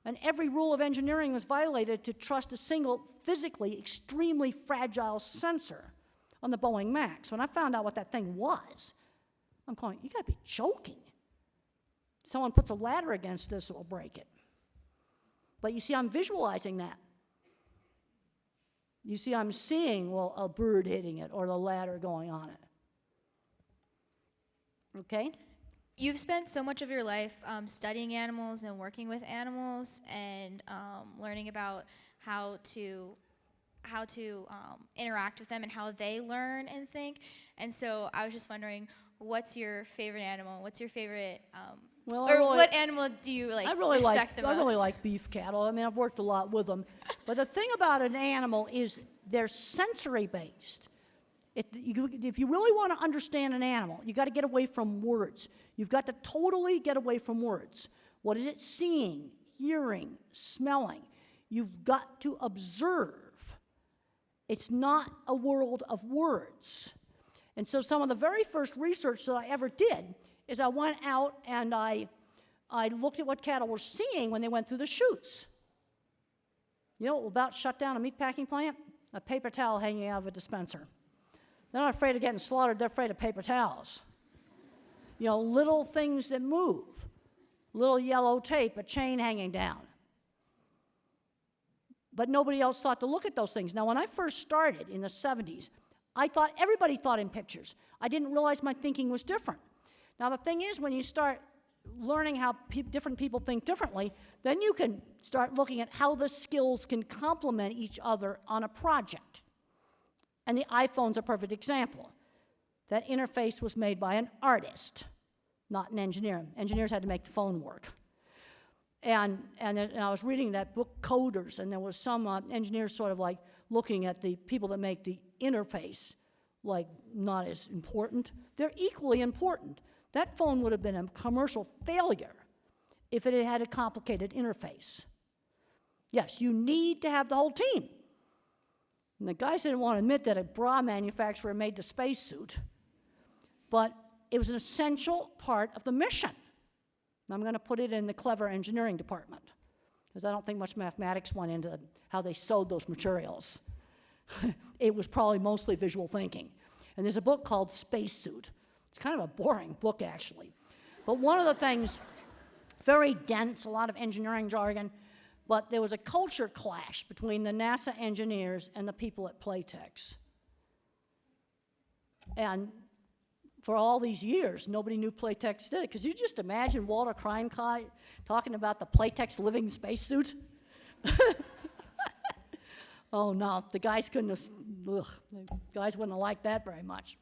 And every rule of engineering was violated to trust a single, physically extremely fragile sensor on the Boeing Max. When I found out what that thing was, I'm going, you gotta be joking. Someone puts a ladder against this, it will break it. But you see, I'm visualizing that. You see, I'm seeing, well, a bird hitting it or the ladder going on it. Okay? You've spent so much of your life studying animals and working with animals and learning about how to interact with them and how they learn and think. And so I was just wondering, what's your favorite animal? What's your favorite, what animal do you respect the most? I really like beef cattle. I mean, I've worked a lot with them. But the thing about an animal is they're sensory based. If you really want to understand an animal, you got to get away from words. You've got to totally get away from words. What is it seeing, hearing, smelling? You've got to observe. It's not a world of words. And so some of the very first research that I ever did is I went out and I looked at what cattle were seeing when they went through the chutes. You know what about shut down a meatpacking plant? A paper towel hanging out of a dispenser. They're not afraid of getting slaughtered, they're afraid of paper towels. You know, little things that move. Little yellow tape, a chain hanging down. But nobody else thought to look at those things. Now, when I first started in the 70s, I thought everybody thought in pictures. I didn't realize my thinking was different. Now, the thing is, when you start learning how different people think differently, then you can start looking at how the skills can complement each other on a project. And the iPhone's a perfect example. That interface was made by an artist, not an engineer. Engineers had to make the phone work. And I was reading that book, Coders, and there was some engineers sort of like looking at the people that make the interface like not as important. They're equally important. That phone would have been a commercial failure if it had had a complicated interface. Yes, you need to have the whole team. And the guys didn't want to admit that a bra manufacturer made the spacesuit, but it was an essential part of the mission. And I'm going to put it in the clever engineering department, because I don't think much mathematics went into how they sewed those materials. It was probably mostly visual thinking. And there's a book called Spacesuit. It's kind of a boring book, actually. But one of the things, very dense, a lot of engineering jargon, but there was a culture clash between the NASA engineers and the people at Playtex. And for all these years, nobody knew Playtex did it. Because you just imagine Walter Cronkite talking about the Playtex living spacesuit? Oh, no, the guys couldn't have, the guys wouldn't have liked that very much.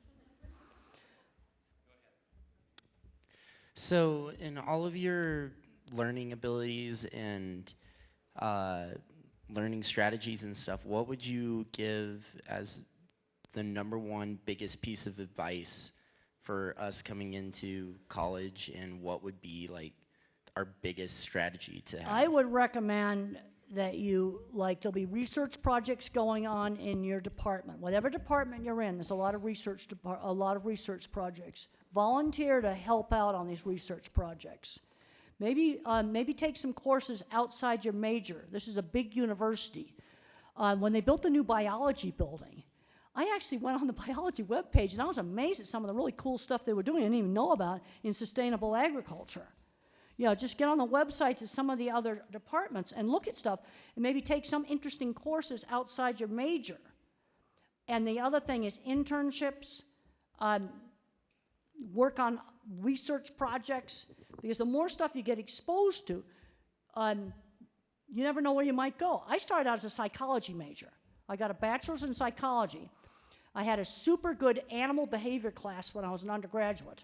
So in all of your learning abilities and learning strategies and stuff, what would you give as the #1 biggest piece of advice for us coming into college, and what would be like our biggest strategy to have? I would recommend that there'll be research projects going on in your department. Whatever department you're in, there's a lot of research projects. Volunteer to help out on these research projects. Maybe take some courses outside your major. This is a big university. When they built the new biology building, I actually went on the biology webpage and I was amazed at some of the really cool stuff they were doing I didn't even know about in sustainable agriculture. You know, just get on the websites of some of the other departments and look at stuff and maybe take some interesting courses outside your major. And the other thing is internships. work on research projects, because the more stuff you get exposed to, you never know where you might go. I started out as a psychology major. I got a bachelor's in psychology. I had a super good animal behavior class when I was an undergraduate.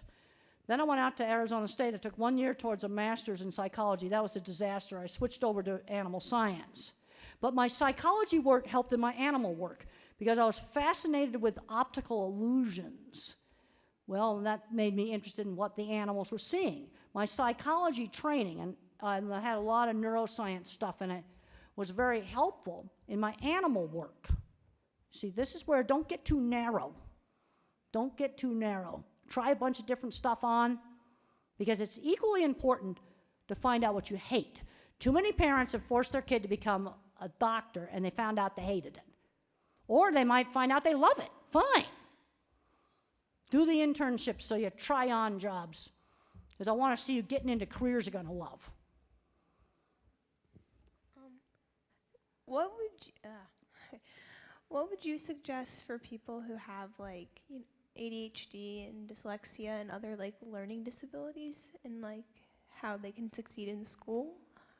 Then I went out to Arizona State. I took 1 year towards a master's in psychology. That was a disaster. I switched over to animal science. But my psychology work helped in my animal work because I was fascinated with optical illusions. Well, that made me interested in what the animals were seeing. My psychology training, and I had a lot of neuroscience stuff in it, was very helpful in my animal work. See, this is where don't get too narrow. Don't get too narrow. Try a bunch of different stuff on, because it's equally important to find out what you hate. Too many parents have forced their kid to become a doctor and they found out they hated it. Or they might find out they love it. Fine. Do the internships so you try on jobs, because I want to see you getting into careers you're going to love. What would you suggest for people who have like ADHD and dyslexia and other like learning disabilities, and like how they can succeed in school?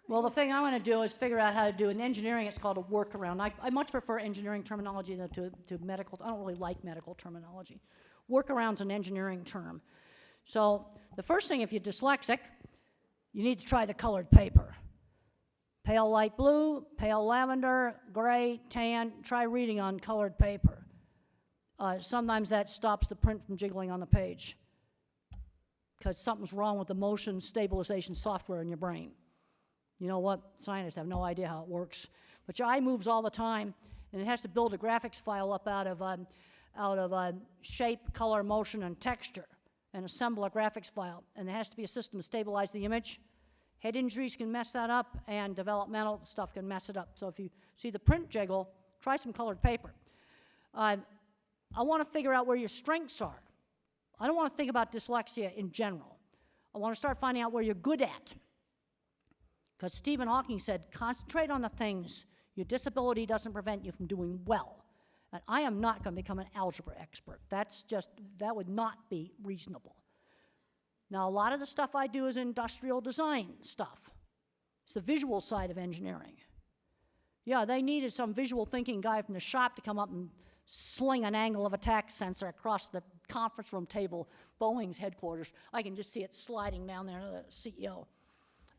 Well, the thing I want to do is figure out how to do in engineering. It's called a workaround. I much prefer engineering terminology than to medical. I don't really like medical terminology. Workaround's an engineering term. So the first thing, if you're dyslexic, you need to try the colored paper. Pale light blue, pale lavender, gray, tan. Try reading on colored paper. Sometimes that stops the print from jiggling on the page because something's wrong with the motion stabilization software in your brain. You know what? Scientists have no idea how it works. But your eye moves all the time, and it has to build a graphics file up out of shape, color, motion, and texture, and assemble a graphics file. And there has to be a system to stabilize the image. Head injuries can mess that up, and developmental stuff can mess it up. So if you see the print jiggle, try some colored paper. I want to figure out where your strengths are. I don't want to think about dyslexia in general. I want to start finding out where you're good at. Because Stephen Hawking said, concentrate on the things your disability doesn't prevent you from doing well. And I am not going to become an algebra expert. That would not be reasonable. Now, a lot of the stuff I do is industrial design stuff. It's the visual side of engineering. Yeah, they needed some visual thinking guy from the shop to come up and sling an angle of attack sensor across the conference room table, Boeing's headquarters. I can just see it sliding down there to the CEO.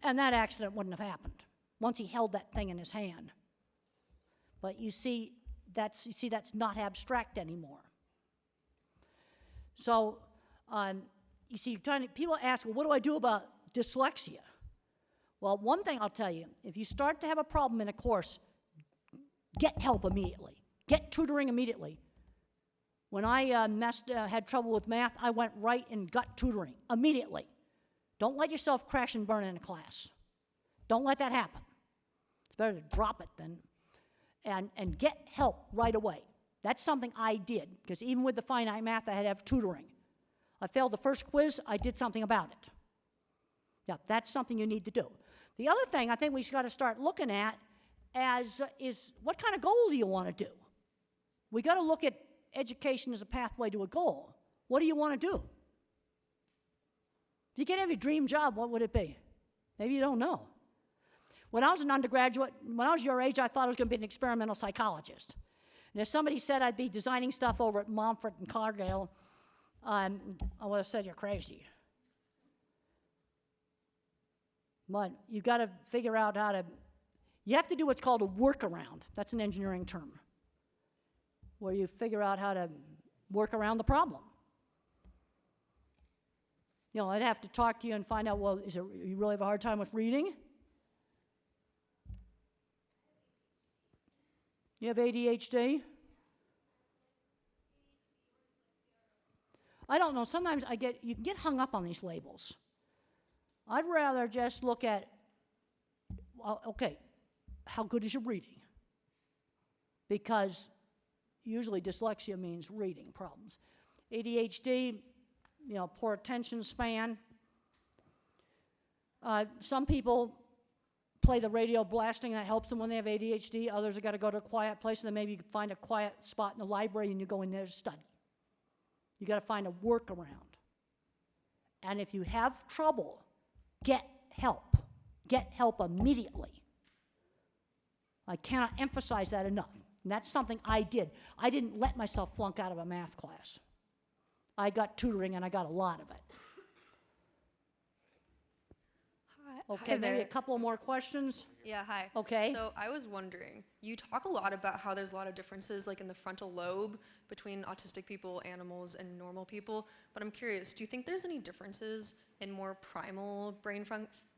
And that accident wouldn't have happened once he held that thing in his hand. But you see, that's not abstract anymore. So, you see, people ask, well, what do I do about dyslexia? Well, one thing I'll tell you, if you start to have a problem in a course, get help immediately. Get tutoring immediately. When I had trouble with math, I went right and got tutoring immediately. Don't let yourself crash and burn in a class. Don't let that happen. It's better to drop it than, and get help right away. That's something I did, because even with the finite math, I had to have tutoring. I failed the first quiz, I did something about it. Yeah, that's something you need to do. The other thing I think we've got to start looking at is what kind of goal do you want to do? We got to look at education as a pathway to a goal. What do you want to do? If you could have your dream job, what would it be? Maybe you don't know. When I was an undergraduate, when I was your age, I thought I was going to be an experimental psychologist. And if somebody said I'd be designing stuff over at Montfort and Cargill, I would have said you're crazy. But you got to figure out you have to do what's called a workaround. That's an engineering term, where you figure out how to work around the problem. You know, I'd have to talk to you and find out, well, you really have a hard time with reading? You have ADHD? I don't know. Sometimes you can get hung up on these labels. I'd rather just look at, well, okay, how good is your reading? Because usually dyslexia means reading problems. ADHD, poor attention span. Some people play the radio blasting, that helps them when they have ADHD. Others have got to go to a quiet place, and then maybe you can find a quiet spot in the library and you go in there to study. You got to find a workaround. And if you have trouble, get help. Get help immediately. I cannot emphasize that enough. And that's something I did. I didn't let myself flunk out of a math class. I got tutoring, and I got a lot of it. Okay, Hi maybe there. a couple more questions. Yeah, hi. Okay. So I was wondering, you talk a lot about how there's a lot of differences like in the frontal lobe between autistic people, animals, and normal people, but I'm curious, do you think there's any differences in more primal brain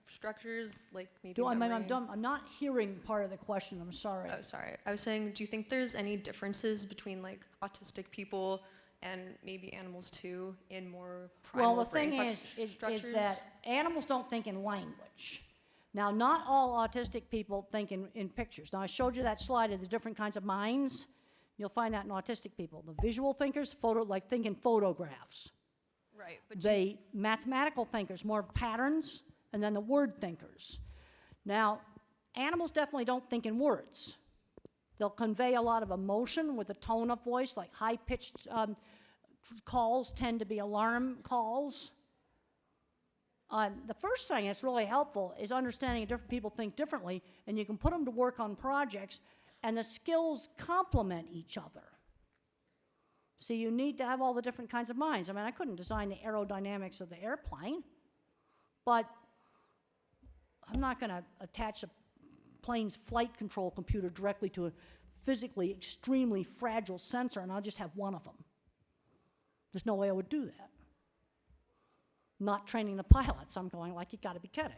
structures, like maybe memory? I'm not hearing part of the question, I'm sorry. Oh, sorry. I was saying, do you think there's any differences between like autistic people and maybe animals too in more primal Well, the brain thing structures? is that animals don't think in language. Now, not all autistic people think in pictures. Now, I showed you that slide of the different kinds of minds. You'll find that in autistic people. The visual thinkers, think in photographs. Right, but The mathematical thinkers, more patterns, and then the word thinkers. Now, animals definitely don't think in words. They'll convey a lot of emotion with a tone of voice, like high-pitched calls tend to be alarm calls. The first thing that's really helpful is understanding that different people think differently, and you can put them to work on projects, and the skills complement each other. So you need to have all the different kinds of minds. I mean, I couldn't design the aerodynamics of the airplane, but I'm not going to attach a plane's flight control computer directly to a physically extremely fragile sensor, and I'll just have one of them. There's no way I would do that. Not training the pilots, I'm going like, you got to be kidding.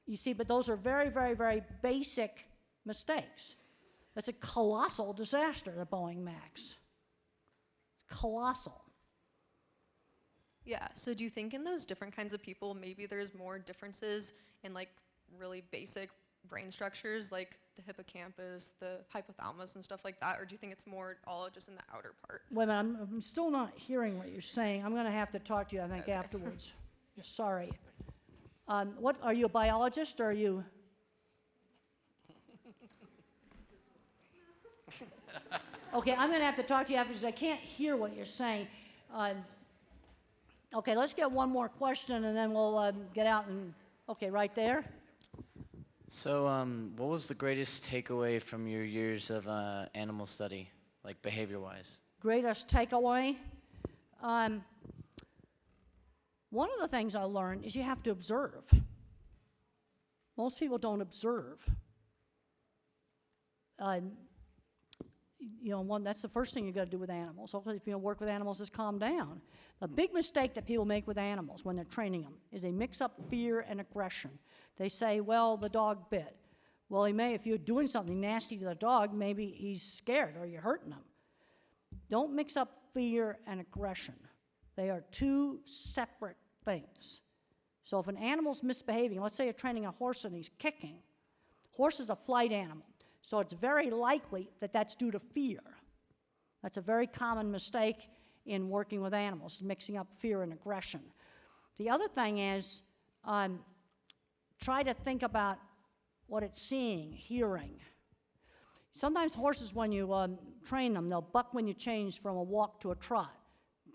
You see, but those are very, very, very basic mistakes. That's a colossal disaster, the Boeing Max. Colossal. Yeah, so do you think in those different kinds of people, maybe there's more differences in like really basic brain structures, like the hippocampus, the hypothalamus and stuff like that, or do you think it's more all just in the outer part? Wait a minute, I'm still not hearing what you're saying. I'm going to have to talk to you, I think, afterwards. Sorry. What, are you a biologist, or are you? Okay, I'm going to have to talk to you afterwards. I can't hear what you're saying. Okay, let's get one more question, and then we'll get out and, okay, right there. So, what was the greatest takeaway from your years of animal study, like behavior-wise? Greatest takeaway? One of the things I learned is you have to observe. Most people don't observe. That's the first thing you got to do with animals. Hopefully, if you work with animals, is calm down. The big mistake that people make with animals when they're training them is they mix up fear and aggression. They say, well, the dog bit. Well, if you're doing something nasty to the dog, maybe he's scared or you're hurting him. Don't mix up fear and aggression. They are two separate things. So if an animal's misbehaving, let's say you're training a horse and he's kicking. Horse is a flight animal, so it's very likely that that's due to fear. That's a very common mistake in working with animals, mixing up fear and aggression. The other thing is, try to think about what it's seeing, hearing. Sometimes horses, when you train them, they'll buck when you change from a walk to a trot.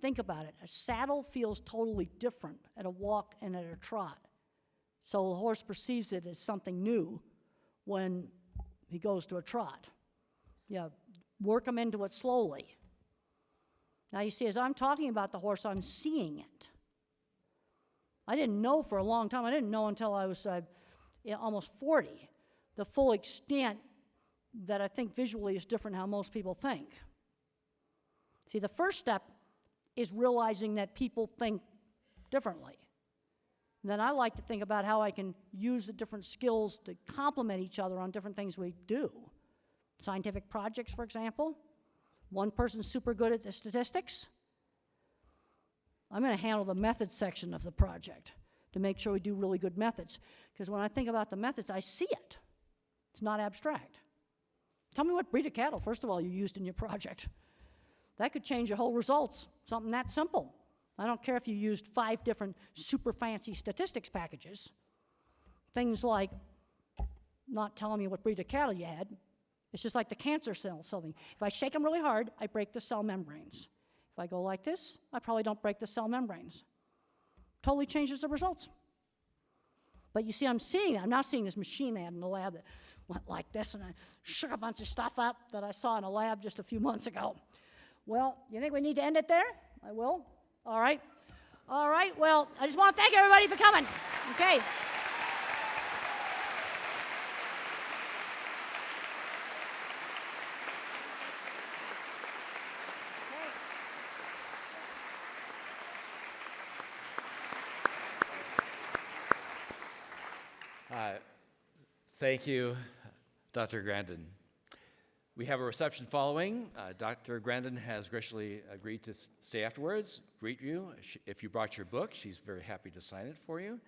Think about it. A saddle feels totally different at a walk and at a trot. So the horse perceives it as something new when he goes to a trot. Work him into it slowly. Now you see, as I'm talking about the horse, I'm seeing it. I didn't know for a long time. I didn't know until I was almost 40, the full extent that I think visually is different how most people think. See, the first step is realizing that people think differently. And then I like to think about how I can use the different skills to complement each other on different things we do. Scientific projects, for example. One person's super good at the statistics. I'm going to handle the methods section of the project to make sure we do really good methods. Because when I think about the methods, I see it. It's not abstract. Tell me what breed of cattle, first of all, you used in your project. That could change your whole results, something that simple. I don't care if you used 5 different super fancy statistics packages. Things like not telling me what breed of cattle you had. It's just like the cancer cell thing. If I shake them really hard, I break the cell membranes. If I go like this, I probably don't break the cell membranes. Totally changes the results. But you see, I'm not seeing this machine they had in the lab that went like this, and I shook a bunch of stuff up that I saw in a lab just a few months ago. Well, you think we need to end it there? I will. All right. All right, well, I just want to thank everybody for coming. Okay. Thank you, Dr. Grandin. We have a reception following. Dr. Grandin has graciously agreed to stay afterwards, greet you. If you brought your book, she's very happy to sign it for you.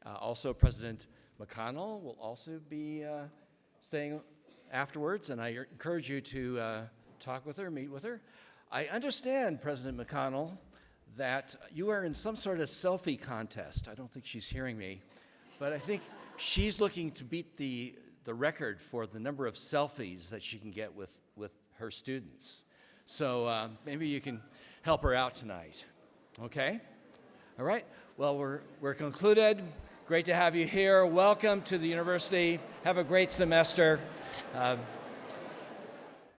Also, President McConnell will also be staying afterwards, and I encourage you to talk with her, meet with her. I understand, President McConnell, that you are in some sort of selfie contest. I don't think she's hearing me, but I think she's looking to beat the record for the number of selfies that she can get with her students. So maybe you can help her out tonight. Okay? All right. Well, we're concluded. Great to have you here. Welcome to the university. Have a great semester.